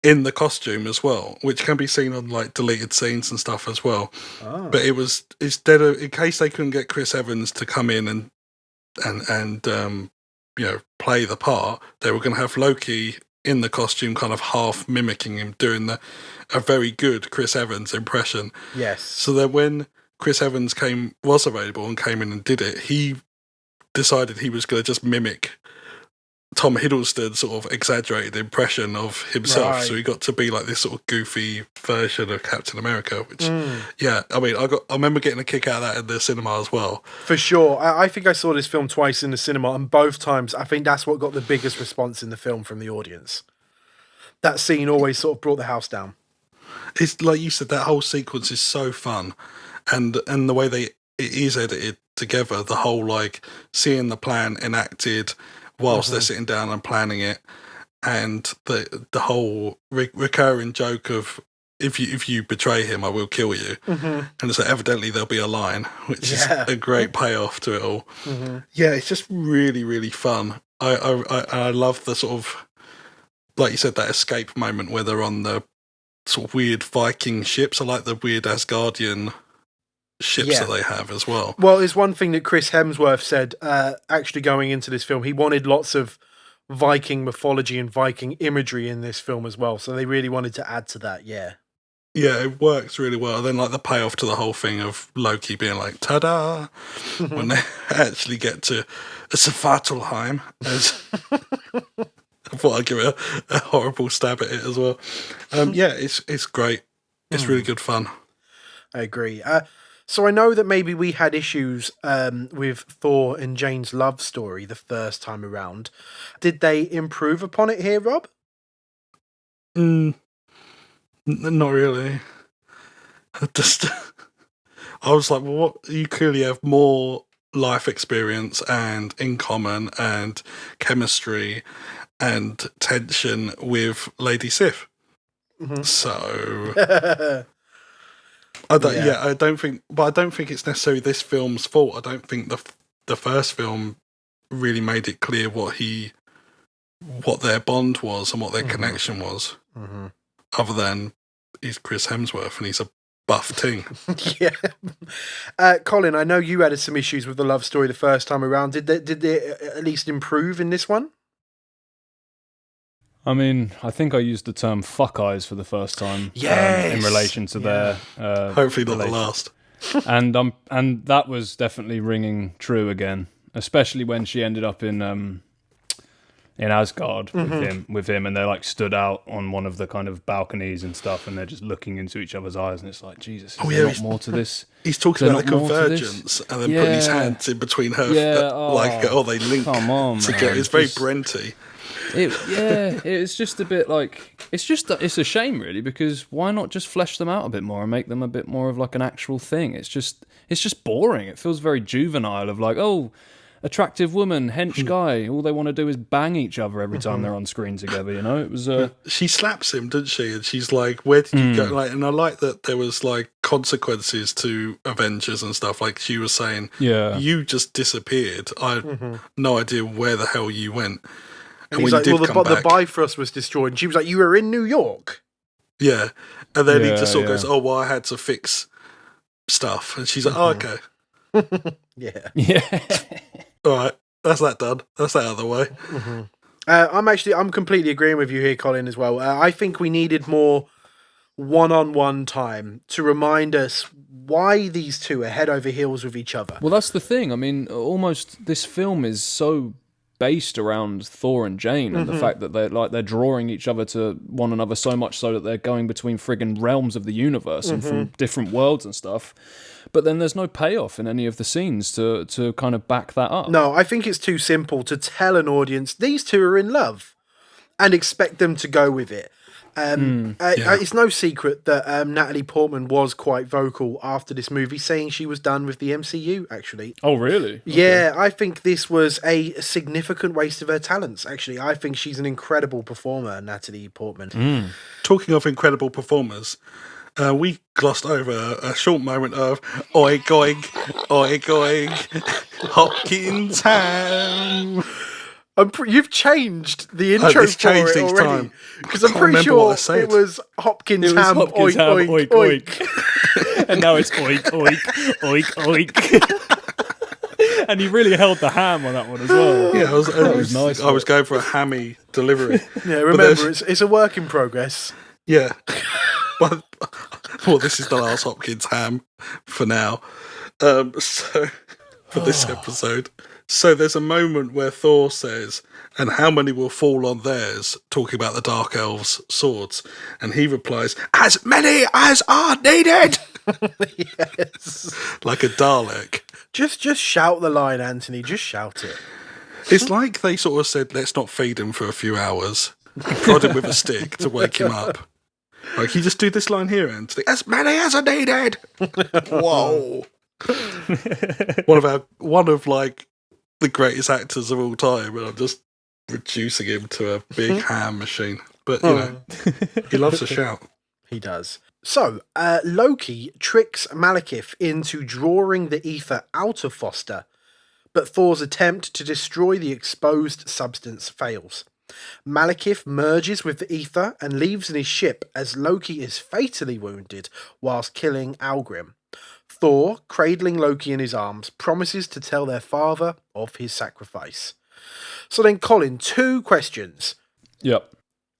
in the costume as well, which can be seen on like deleted scenes and stuff as well. Oh. But it was, instead of, in case they couldn't get Chris Evans to come in and play the part, they were going to have Loki in the costume, kind of half mimicking him, doing a very good Chris Evans impression. Yes. So that when Chris Evans was available and came in and did it, he decided he was going to just mimic Tom Hiddleston's sort of exaggerated impression of himself. Right. So he got to be like this sort of goofy version of Captain America, which, yeah, I mean, I remember getting a kick out of that in the cinema as well. For sure. I think I saw this film twice in the cinema, and both times I think that's what got the biggest response in the film from the audience. That scene always sort of brought the house down. It's like you said, that whole sequence is so fun, and the way it is edited together, the whole like seeing the plan enacted whilst they're sitting down and planning it, and the whole recurring joke of if you betray him, I will kill you, and it's like, evidently there'll be a line, which is a great payoff to it all. Yeah, it's just really, really fun. I love the sort of, like you said, that escape moment where they're on the sort of weird Viking ships. I like the weird Asgardian ships that they have as well. Well, it's one thing that Chris Hemsworth said, actually going into this film, he wanted lots of Viking mythology and Viking imagery in this film as well. So they really wanted to add to that, yeah. Yeah, it works really well. Then like the payoff to the whole thing of Loki being like, ta-da, when they actually get to Svartalheim. I thought I'd give it a horrible stab at it as well. Yeah, it's great. It's really good fun. I agree. So I know that maybe we had issues with Thor and Jane's love story the first time around. Did they improve upon it here, Rob? Not really. I was like, well, what? You clearly have more life experience and in common and chemistry and tension with Lady Sif. So I don't think it's necessarily this film's fault. I don't think the first film really made it clear what their bond was and what their connection was. Other than he's Chris Hemsworth and he's a buff ting. Yeah. Colin, I know you had some issues with the love story the first time around. Did they at least improve in this one? I mean, I think I used the term "fuck eyes" for the first time in relation to their. Hopefully not the last. and that was definitely ringing true again, especially when she ended up in Asgard with him, and they're like stood out on one of the kind of balconies and stuff, and they're just looking into each other's eyes, and it's like, Jesus, is there not more to this? He's talking about the convergence, and then putting his hands in between her, they link. Come on, together. man. It's very Brenty. It's just a bit like it's a shame really, because why not just flesh them out a bit more and make them a bit more of like an actual thing? It's just boring. It feels very juvenile of like, oh, attractive woman, hench guy, all they want to do is bang each other every time they're on screen together, you know? It was she slaps him, doesn't she? And she's like, where did you go? Like, and I like that there was like consequences to Avengers and stuff. Like she was saying, you just disappeared. I had no idea where the hell you went. And he's like, the Bifrost was destroyed. And she was like, you were in New York. Yeah. And then he just sort of goes, oh, well, I had to fix stuff. And she's like, oh, okay. Yeah. All right. That's that done. That's that out of the way. I'm completely agreeing with you here, Colin, as well. I think we needed more one-on-one time to remind us why these two are head over heels with each other. Well, that's the thing. I mean, almost this film is so based around Thor and Jane and the fact that they're drawing each other to one another so much so that they're going between friggin' realms of the universe and from different worlds and stuff. But then there's no payoff in any of the scenes to kind of back that up. No, I think it's too simple to tell an audience these two are in love and expect them to go with it. It's no secret that Natalie Portman was quite vocal after this movie, saying she was done with the MCU, actually. Oh, really? Yeah, okay. I think this was a significant waste of her talents, actually. I think she's an incredible performer, Natalie Portman. Talking of incredible performers, We glossed over a short moment of oink oink, oink oink, Hopkins ham. You've changed the intro It's for changed it each already. time. Because I'm Can't pretty remember what I sure said. it was Hopkins It was ham, Hopkins oink, ham, oink, oink, oink. And now it's oink, oink, oink, oink. And you really held the ham on that one as well. Yeah, nice. I was going for a hammy delivery. Yeah, remember, it's a work in progress. Yeah. Well, this is the last Hopkins ham for now. So for this episode. So there's a moment where Thor says, "And how many will fall on theirs?" talking about the Dark Elves' swords. And he replies, "As many as are needed!" Yes. Like a Dalek. Just shout the line, Anthony. Just shout it. It's like they sort of said, let's not feed him for a few hours. Prod him with a stick to wake him up. Like, you just do this line here, Anthony. As many as are needed! Whoa. One of like the greatest actors of all time, and I'm just reducing him to a big ham machine. But you know, he loves a shout. He does. So, Loki tricks Malekith into drawing the ether out of Foster, but Thor's attempt to destroy the exposed substance fails. Malekith merges with the ether and leaves in his ship as Loki is fatally wounded whilst killing Algrim. Thor, cradling Loki in his arms, promises to tell their father of his sacrifice. So then, Colin, 2 questions. Yep.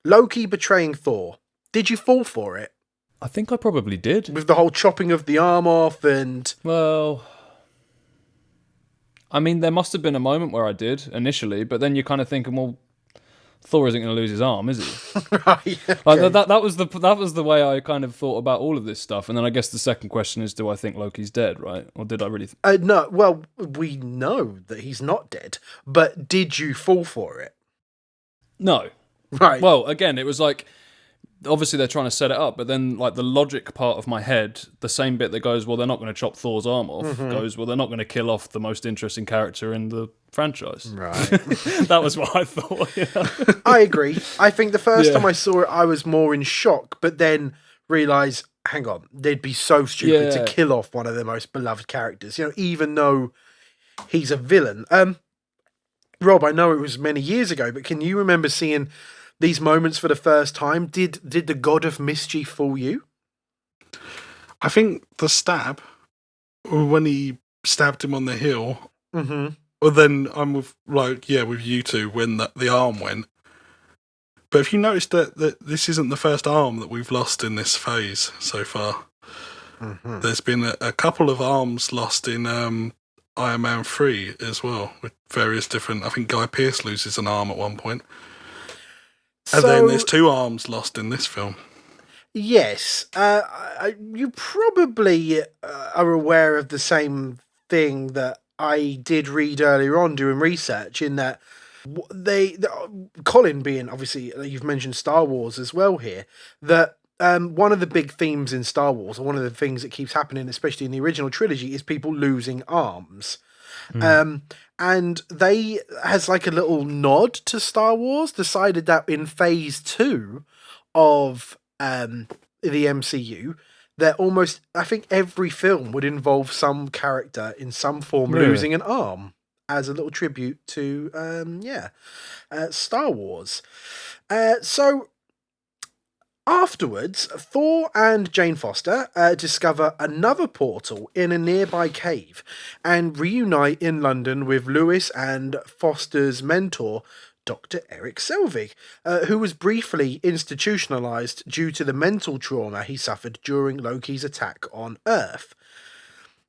Loki betraying Thor. Did you fall for it? I think I probably did. With the whole chopping of the arm off and... Well, I mean, there must have been a moment where I did initially, but then you're kind of thinking, well, Thor isn't going to lose his arm, is he? Right, okay. Like, that was the way I kind of thought about all of this stuff. And then I guess the second question is, do I think Loki's dead, right? Or did I really... No, well, we know that he's not dead, but did you fall for it? No. Right. Well, again, it was like... Obviously, they're trying to set it up, but then, like, the logic part of my head, the same bit that goes, well, they're not going to chop Thor's arm off, goes, well, they're not going to kill off the most interesting character in the franchise. Right. That was what I thought. You know? I agree. I think the first time I saw it, I was more in shock, but then realised, hang on, they'd be so stupid to kill off one of the most beloved characters, you know, even though he's a villain. Rob, I know it was many years ago, but can you remember seeing these moments for the first time? Did the God of Mischief fool you? I think the stab, when he stabbed him on the hill, well, then I'm with you two when the arm went. But if you noticed that this isn't the first arm that we've lost in this phase so far. There's been a couple of arms lost in Iron Man 3 as well, with various different... I think Guy Pearce loses an arm at one point. And then there's 2 arms lost in this film. Yes. You probably are aware of the same thing that I did read earlier on doing research, in that Colin being, obviously, you've mentioned Star Wars as well here, that one of the big themes in Star Wars, or one of the things that keeps happening, especially in the original trilogy, is people losing arms. And they, as like a little nod to Star Wars, decided that in phase 2 of the MCU, that almost, I think every film would involve some character in some form losing an arm as a little tribute to Star Wars. So afterwards, Thor and Jane Foster discover another portal in a nearby cave and reunite in London with Lewis and Foster's mentor, Dr. Eric Selvig, who was briefly institutionalized due to the mental trauma he suffered during Loki's attack on Earth.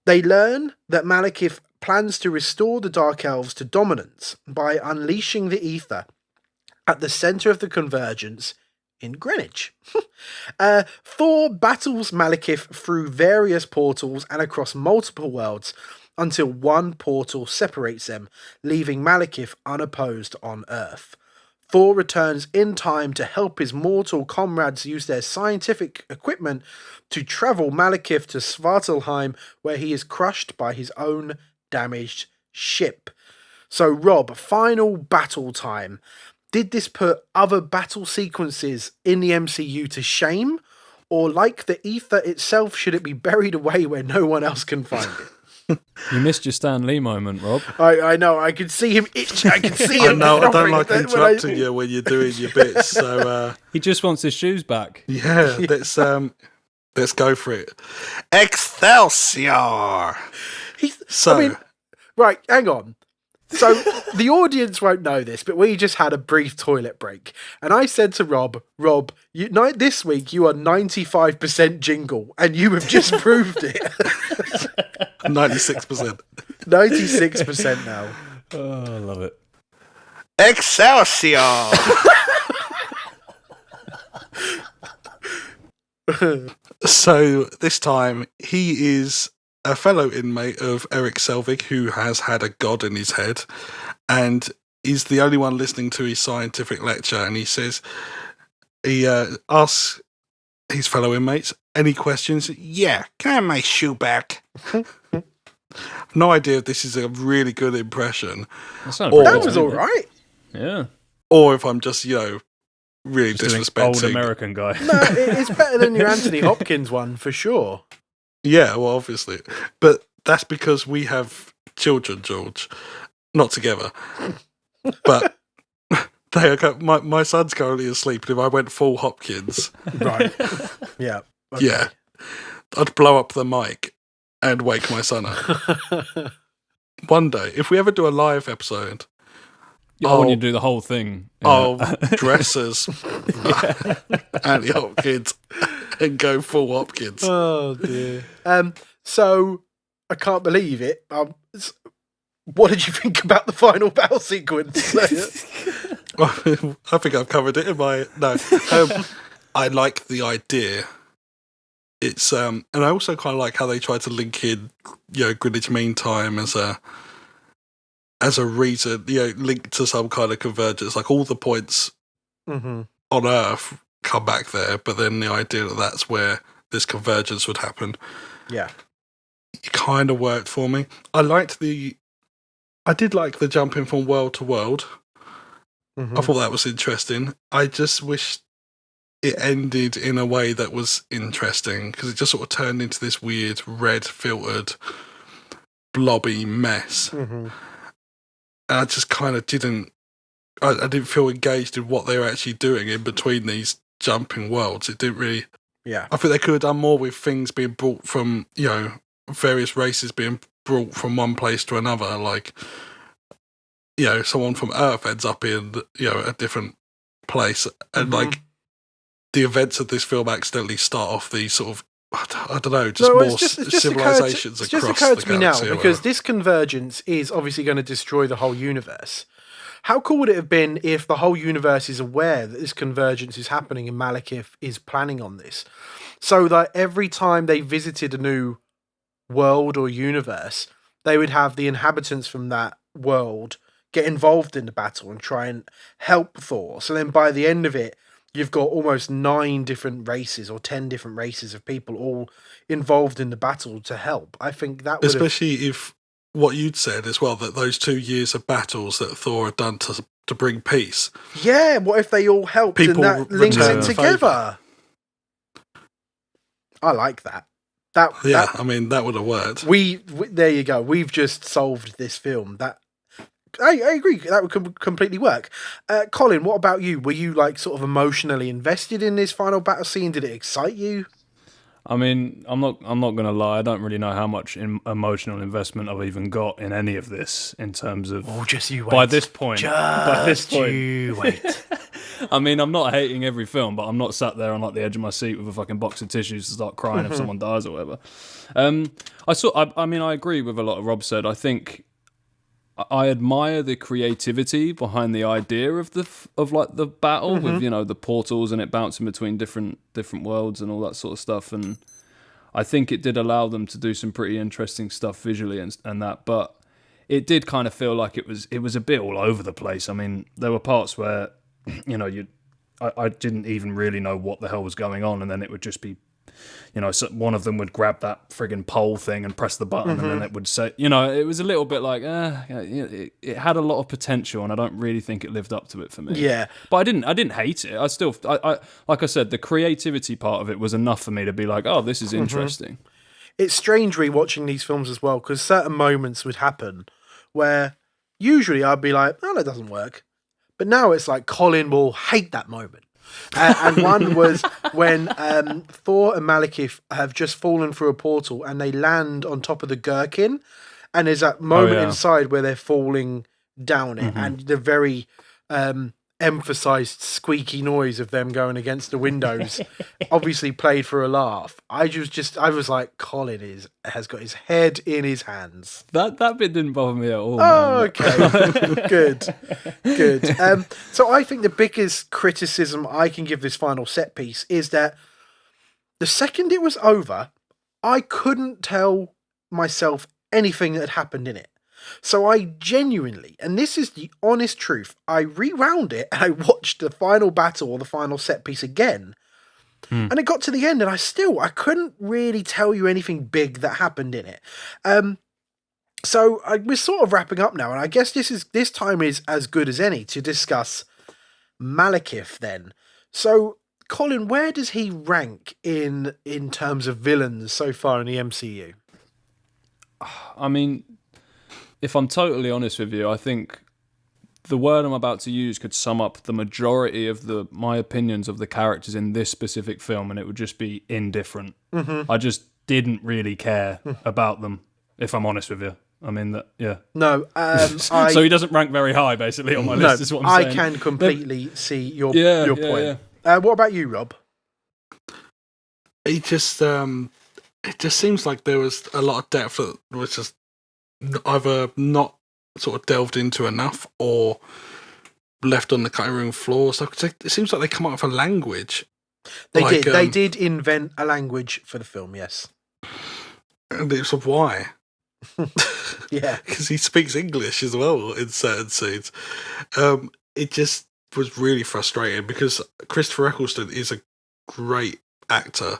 They learn that Malekith plans to restore the Dark Elves to dominance by unleashing the ether at the centre of the convergence in Greenwich. Thor battles Malekith through various portals and across multiple worlds until one portal separates them, leaving Malekith unopposed on Earth. Thor returns in time to help his mortal comrades use their scientific equipment to travel Malekith to Svartalheim, where he is crushed by his own damaged ship. So, Rob, final battle time. Did this put other battle sequences in the MCU to shame, Or like the ether itself, should it be buried away where no one else can find it? You missed your Stan Lee moment, Rob. I know. I could see him itching. I could see I him. know, I don't frothing like when interrupting you when you're doing your bits. So, He just wants his shoes back. yeah, let's go for it. Excelsior! Right, hang on. So the audience won't know this, but we just had a brief toilet break. And I said to Rob, this week you are 95% jingle, and you have just proved it. 96%. 96% now. Oh, I love it. Excelsior! So this time he is a fellow inmate of Eric Selvig who has had a god in his head and is the only one listening to his scientific lecture, and he says he asks his fellow inmates any questions. Yeah, can I have my shoe back? No idea if this is a really good impression That was all right. Yeah. or if I'm just really Just doing disrespecting old American guy. No, it's better than your Anthony Hopkins one, for sure. Yeah, well, obviously. But that's because we have children, George. Not together. But they are, my son's currently asleep, and if I went full Hopkins... Right. Yeah. Okay. Yeah. I'd blow up the mic and wake my son up. One day, if we ever do a live episode... Oh, when you do the whole thing. I'll dress as Anthony Hopkins and go full Hopkins. Oh, dear. So, I can't believe it. What did you think about the final battle sequence? I think I've covered it in my... No. I like the idea. It's and I also kind of like how they try to link in, Greenwich Mean Time as a reason, linked to some kind of convergence. Like all the points on Earth come back there, but then the idea that that's where this convergence would happen. Yeah. It kind of worked for me. I did like the jumping from world to world. I thought that was interesting. I just wish it ended in a way that was interesting, because it just sort of turned into this weird red filtered blobby mess. And I just kind of didn't feel engaged in what they were actually doing in between these jumping worlds. It didn't really... Yeah. I think they could have done more with things being brought from, various races being brought from one place to another. Like, someone from Earth ends up in, a different place. And, like, the events of this film accidentally start off these sort of, I don't know, civilizations It just across occurred the to me now, galaxy. because this convergence is obviously going to destroy the whole universe. How cool would it have been if the whole universe is aware that this convergence is happening and Malekith is planning on this? So that every time they visited a new world or universe, they would have the inhabitants from that world get involved in the battle and try and help Thor. So then by the end of it, you've got almost 9 different races or 10 different races of people all involved in the battle to help. I think that would Especially if what you'd said as well, that those 2 years of battles that Thor had done to bring peace. Yeah, what if they all helped People and that links return it the together? I like that. I mean, that would have worked. We there you go. We've just solved this film. That I agree. That would completely work. Colin, what about you? Were you like sort of emotionally invested in this final battle scene? Did it excite you? I mean, I'm not going to lie. I don't really know how much emotional investment I've even got in any of this in terms of. Oh, just you wait. By this point, you wait. I mean, I'm not hating every film, but I'm not sat there on like the edge of my seat with a fucking box of tissues to start crying if someone dies or whatever. I agree with a lot of Rob said. I think I admire the creativity behind the idea of the battle with the portals and it bouncing between different worlds and all that sort of stuff. And I think it did allow them to do some pretty interesting stuff visually and that. But it did kind of feel like it was a bit all over the place. I mean, there were parts where I didn't even really know what the hell was going on, and then it would just be so one of them would grab that friggin' pole thing and press the button, and then it would say, it was a little bit like, it had a lot of potential, and I don't really think it lived up to it for me. Yeah. But I didn't hate it. I like I said, the creativity part of it was enough for me to be like, oh, this is interesting. It's strange rewatching these films as well, because certain moments would happen where usually I'd be like, oh, that doesn't work. But now it's like Colin will hate that moment. And one was when Thor and Malekith have just fallen through a portal and they land on top of the gherkin. And there's that moment inside where they're falling down it. And the very emphasized squeaky noise of them going against the windows obviously played for a laugh. I was like, Colin has got his head in his hands. That bit didn't bother me at all. Oh, okay. Good. So I think the biggest criticism I can give this final set piece is that the second it was over, I couldn't tell myself anything that had happened in it. So I genuinely, and this is the honest truth, I rewound it and I watched the final battle or the final set piece again. And it got to the end and I couldn't really tell you anything big that happened in it. So we're sort of wrapping up now, and I guess this time is as good as any to discuss Malekith then. So, Colin, where does he rank in terms of villains so far in the MCU? I mean, if I'm totally honest with you, I think the word I'm about to use could sum up the majority of my opinions of the characters in this specific film, and it would just be indifferent. I just didn't really care about them, if I'm honest with you. I mean, No, so he doesn't rank very high, basically, on my list, is what I'm saying. I can completely see your point. Yeah. What about you, Rob? It just seems like there was a lot of depth that was just either not sort of delved into enough or left on the cutting room floor. So it seems like they come up with a language. They did invent a language for the film, yes. And it's of why. Yeah, because he speaks English as well in certain scenes. It just was really frustrating because Christopher Eccleston is a great actor,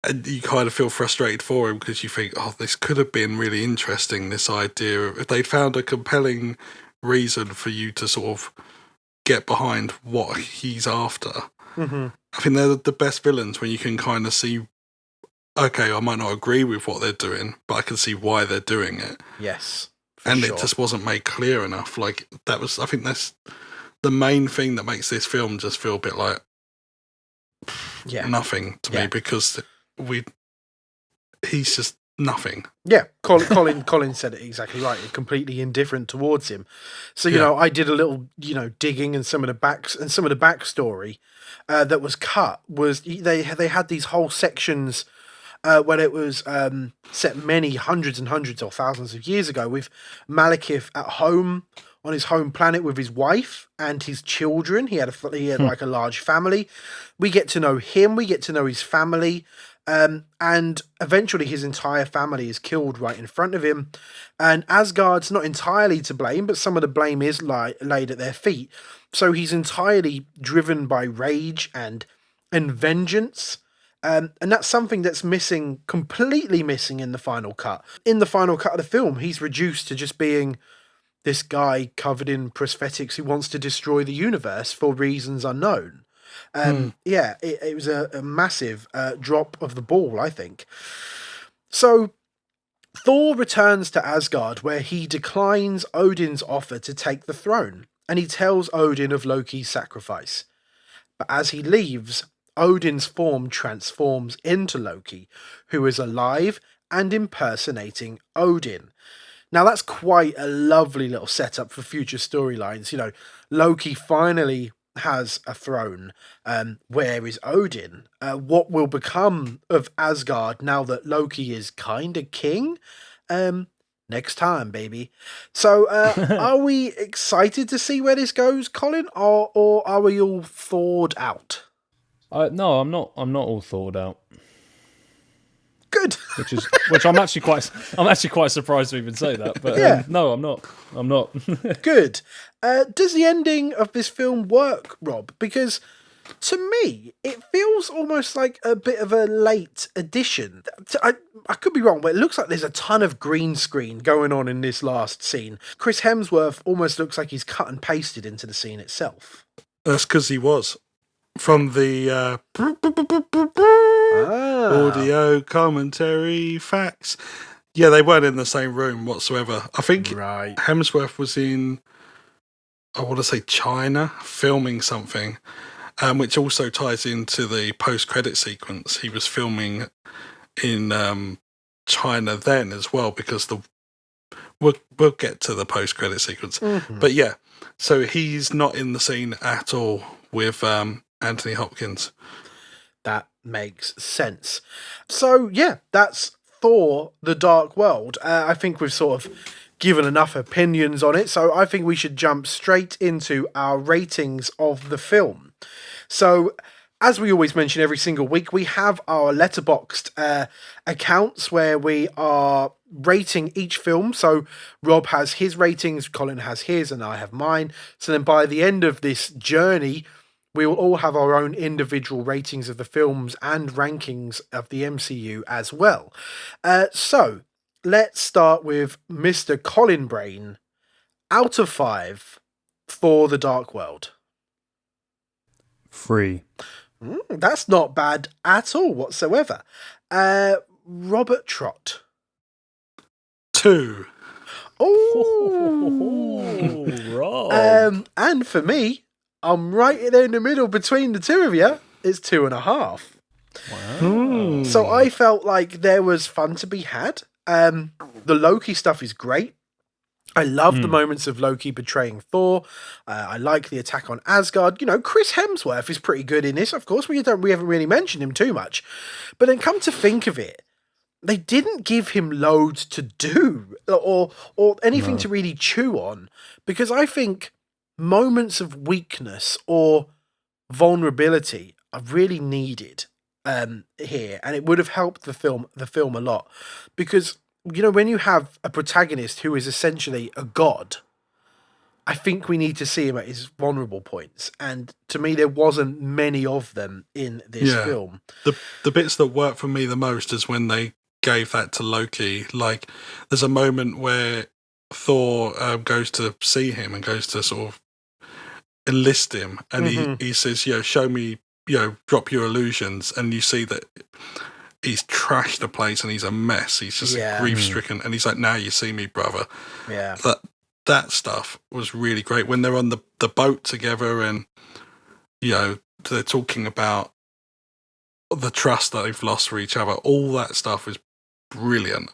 and you kind of feel frustrated for him because you think, oh, this could have been really interesting, this idea of if they'd found a compelling reason for you to sort of get behind what he's after. I think they're the best villains when you can kind of see, okay, I might not agree with what they're doing, but I can see why they're doing it. Yes. And it just wasn't made clear enough. Like, I think that's the main thing that makes this film just feel a bit like nothing to me, because he's just nothing. Yeah, Colin said it exactly right. You're completely indifferent towards him. So, you know, I did a little, digging in some of the backstory that was cut. Was they had these whole sections when it was set many hundreds and hundreds or thousands of years ago, with Malekith at home on his home planet with his wife and his children. He had like a large family. We get to know him. We get to know his family. And eventually his entire family is killed right in front of him. And Asgard's not entirely to blame, but some of the blame is laid at their feet. So he's entirely driven by rage and vengeance. And that's something that's completely missing in the final cut. In the final cut of the film, he's reduced to just being this guy covered in prosthetics who wants to destroy the universe for reasons unknown. Yeah, it was a massive drop of the ball, I think. So Thor returns to Asgard, where he declines Odin's offer to take the throne, and he tells Odin of Loki's sacrifice. But as he leaves, Odin's form transforms into Loki, who is alive and impersonating Odin. Now, that's quite a lovely little setup for future storylines. Loki finally has a throne. Where is Odin? What will become of Asgard now that Loki is kind of king? Next time, baby. So, are we excited to see where this goes, Colin, or are we all thawed out? No, I'm not all thawed out. Good. Which I'm actually quite surprised to even say that. But no, I'm not. Good. Does the ending of this film work, Rob? Because To me, it feels almost like a bit of a late addition. I could be wrong, but it looks like there's a ton of green screen going on in this last scene. Chris Hemsworth almost looks like he's cut and pasted into the scene itself. That's because he was. From the audio commentary facts. Yeah, they weren't in the same room whatsoever. I think Hemsworth was in, I want to say China, filming something, which also ties into the post-credit sequence. He was filming in China then as well, because we'll get to the post-credit sequence. Mm-hmm. But yeah, so he's not in the scene at all with Anthony Hopkins. That makes sense. So yeah, that's Thor: The Dark World. I think we've sort of given enough opinions on it, so I think we should jump straight into our ratings of the film. So, as we always mention every single week, we have our letterboxed accounts where we are rating each film. So Rob has his ratings, Colin has his, and I have mine. So then by the end of this journey, we will all have our own individual ratings of the films and rankings of the MCU as well. So let's start with Mr. Colin Brain. Out of 5 for The Dark World. 3. That's not bad at all whatsoever. Robert Trott. 2. Oh, Rob. And for me, I'm right there in the middle between the two of you. It's 2.5. Wow. So I felt like there was fun to be had. The Loki stuff is great. I love the moments of Loki betraying Thor. I like the attack on Asgard. You know, Chris Hemsworth is pretty good in this. Of course, we haven't really mentioned him too much. But then come to think of it, they didn't give him loads to do or anything to really chew on, because I think moments of weakness or vulnerability are really needed here, and it would have helped the film a lot, because you know, when you have a protagonist who is essentially a god, I think we need to see him at his vulnerable points, and to me there wasn't many of them in this film. The bits that work for me the most is when they gave that to Loki. Like, there's a moment where Thor goes to see him and goes to sort of enlist him, and he says, show me, drop your illusions, and you see that he's trashed the place and he's a mess. He's just grief-stricken, and he's like, now you see me, brother. Yeah. That stuff was really great. When they're on the boat together and, they're talking about the trust that they've lost for each other, all that stuff is brilliant.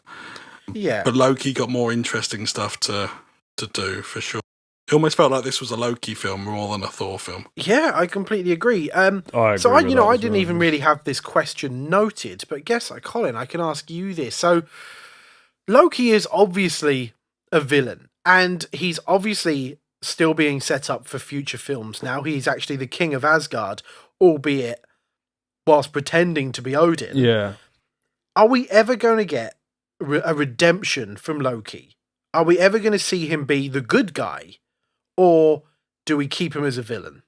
Yeah. But Loki got more interesting stuff to do, for sure. It almost felt like this was a Loki film more than a Thor film. Yeah, I completely agree. I didn't even really have this question noted, but Colin, I can ask you this. So, Loki is obviously a villain, and he's obviously still being set up for future films. Now he's actually the king of Asgard, albeit whilst pretending to be Odin. Yeah. Are we ever going to get a redemption from Loki? Are we ever going to see him be the good guy? Or do we keep him as a villain?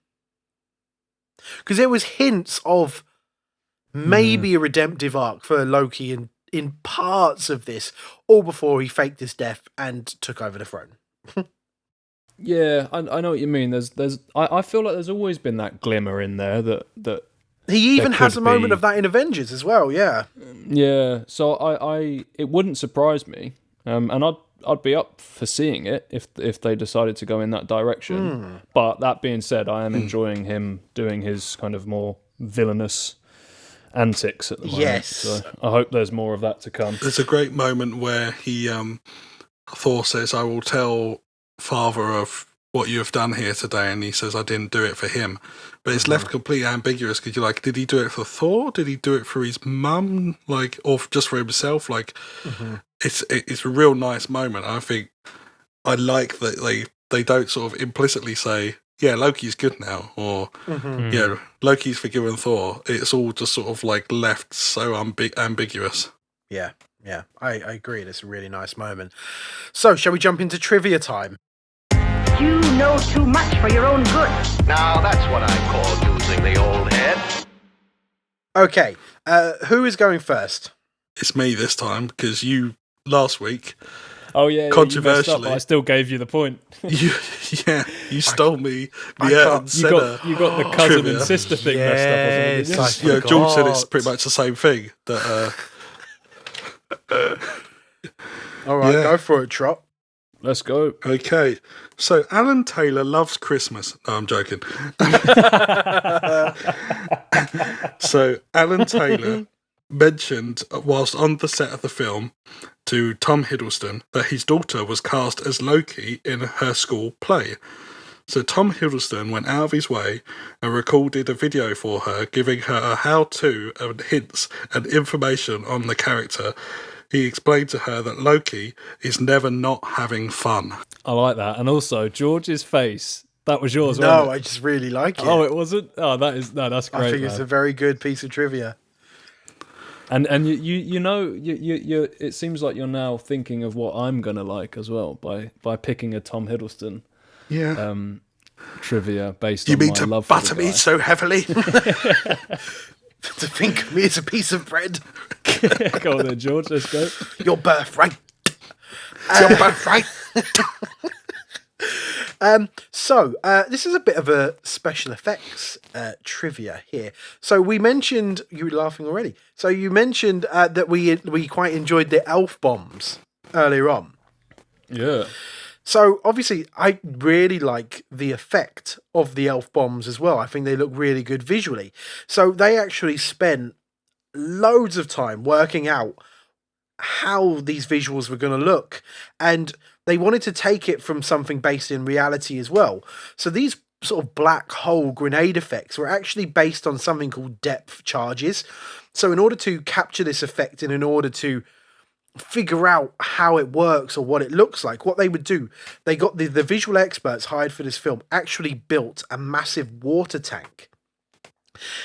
Because there was hints of maybe a redemptive arc for Loki in parts of this, all before he faked his death and took over the throne. Yeah, I know what you mean. I feel like there's always been that glimmer in there that he even has a moment of that in Avengers as well. Yeah. Yeah. So it wouldn't surprise me, and I'd be up for seeing it if they decided to go in that direction. But that being said, I am enjoying him doing his kind of more villainous antics at the moment. Yes. So I hope there's more of that to come. There's a great moment where Thor says, "I will tell Father of what you have done here today," and he says, "I didn't do it for him." But it's left completely ambiguous, because you're like, did he do it for Thor? Did he do it for his mum? Like, or just for himself? Like, it's a real nice moment. I think I like that they don't sort of implicitly say, yeah, Loki's good now, or yeah, Loki's forgiven Thor. It's all just sort of like left so ambiguous. Yeah, I agree. It's a really nice moment. So, shall we jump into trivia time? You know too much for your own good. Now that's what I call using the old Okay, who is going first? It's me this time, because you, last week, Oh yeah, you messed up, controversially, but I still gave you the point. you stole me the can't- Ayrton You Senna. you got the cousin Trivia. and sister thing messed up or something. Yes, didn't you? I Yeah, George said it's forgot. pretty much the same thing. That All right, Yeah. go for it, Trot. Let's go. okay, so Alan Taylor loves Christmas. No, I'm joking. So Alan Taylor mentioned whilst on the set of the film to Tom Hiddleston that his daughter was cast as Loki in her school play. So Tom Hiddleston went out of his way and recorded a video for her, giving her a how-to and hints and information on the character. He explained to her that Loki is never not having fun. I like that. And also, George's face. That was yours, No, wasn't I it? just really like it. Oh, it wasn't? Oh, that's great. I think it's man. a very good piece of trivia. And you know you it seems like you're now thinking of what I'm gonna like as well by picking a Tom Hiddleston Yeah. trivia based You on mean my to love for butter the me guy. so heavily? To think of me as a piece of bread, Go on then, George. Let's go. your birthright. Your birthright. So, this is a bit of a special effects trivia here. So we mentioned, you were laughing already. So you mentioned that we quite enjoyed the elf bombs earlier on. Yeah. So obviously, I really like the effect of the elf bombs as well. I think they look really good visually. So they actually spent loads of time working out how these visuals were going to look, and they wanted to take it from something based in reality as well. So these sort of black hole grenade effects were actually based on something called depth charges. So in order to capture this effect and in order to figure out how it works or what it looks like, what they would do, they got the visual experts hired for this film actually built a massive water tank,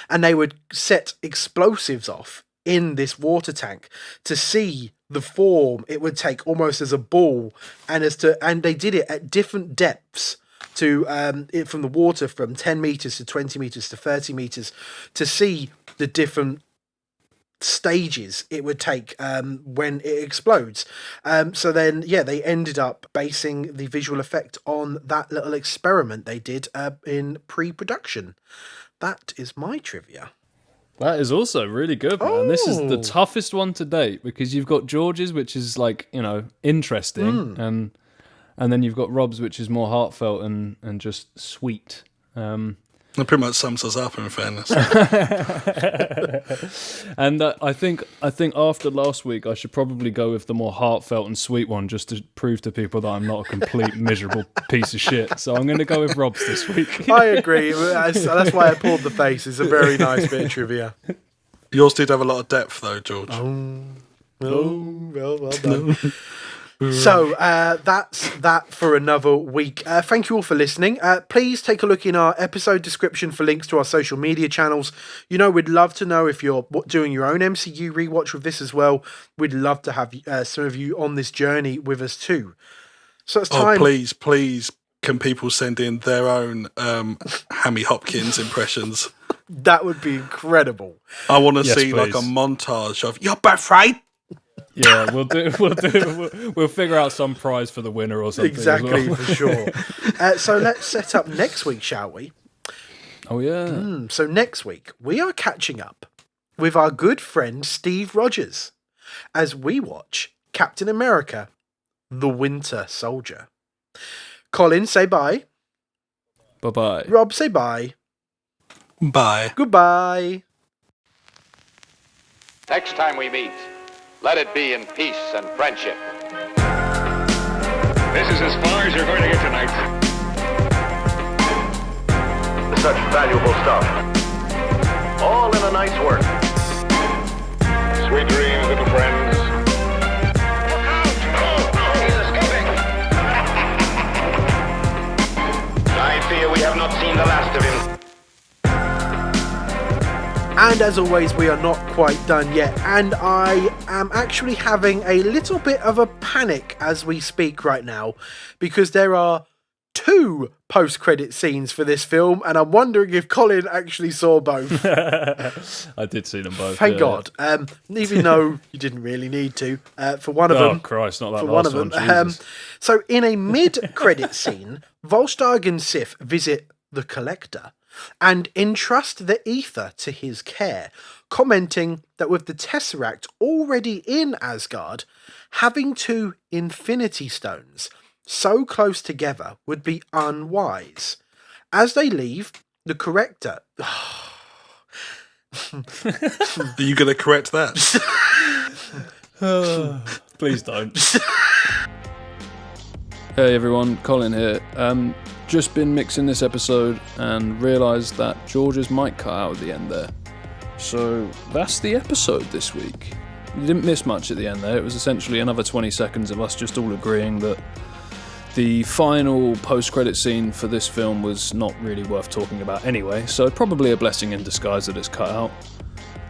and they would set explosives off in this water tank to see the form it would take almost as a ball, and they did it at different depths to it from the water, from 10 meters to 20 meters to 30 meters, to see the different stages it would take when it explodes. So then, yeah, they ended up basing the visual effect on that little experiment they did in pre-production. That is my trivia. That is also really good, man. This is the Oh. toughest one to date because you've got George's, which is like, interesting, and then you've got Rob's, which is more heartfelt and just sweet. That pretty much sums us up, in fairness. And I think after last week, I should probably go with the more heartfelt and sweet one, just to prove to people that I'm not a complete miserable piece of shit. So I'm going to go with Rob's this week. I agree. That's why I pulled the face. It's a very nice bit of trivia. Yours did have a lot of depth, though, George. Well done. So that's that for another week. Thank you all for listening. Please take a look in our episode description for links to our social media channels. We'd love to know if you're doing your own MCU rewatch with this as well. We'd love to have some of you on this journey with us too. So it's time. Oh, please, can people send in their own Hammy Hopkins impressions? That would be incredible. I want to Yes, see like a please. montage of your birthright. Yeah, we'll figure out some prize for the winner or something. as well. Exactly, for sure. So let's set up next week, shall we? Oh yeah. So next week, we are catching up with our good friend Steve Rogers as we watch Captain America, The Winter Soldier. Colin, say bye. Bye bye. Rob, say bye. Bye. Goodbye. Next time we meet, let it be in peace and friendship. This is as far as you're going to get tonight. Such valuable stuff. All in a nice work. Sweet dreams, little friends. Look out! He's escaping! I fear we have not seen the last of him. And as always, we are not quite done yet. And I am actually having a little bit of a panic as we speak right now, because there are 2 post-credit scenes for this film, and I'm wondering if Colin actually saw both. I did see them both. Thank God. Even though you didn't really need to. For one of them. Oh, Christ, not that For last one of them. one. Jesus. So in a mid-credit scene, Volstagg and Sif visit the Collector and entrust the ether to his care, commenting that with the Tesseract already in Asgard, having 2 Infinity Stones so close together would be unwise. As they leave, the Corrector... Are you going to correct that? Please don't. Hey everyone, Colin here. Just been mixing this episode and realised that George's mic cut out at the end there. So that's the episode this week. You didn't miss much at the end there. It was essentially another 20 seconds of us just all agreeing that the final post-credit scene for this film was not really worth talking about anyway, so probably a blessing in disguise that it's cut out.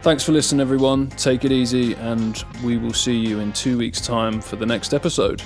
Thanks for listening everyone, take it easy, and we will see you in 2 weeks' time for the next episode.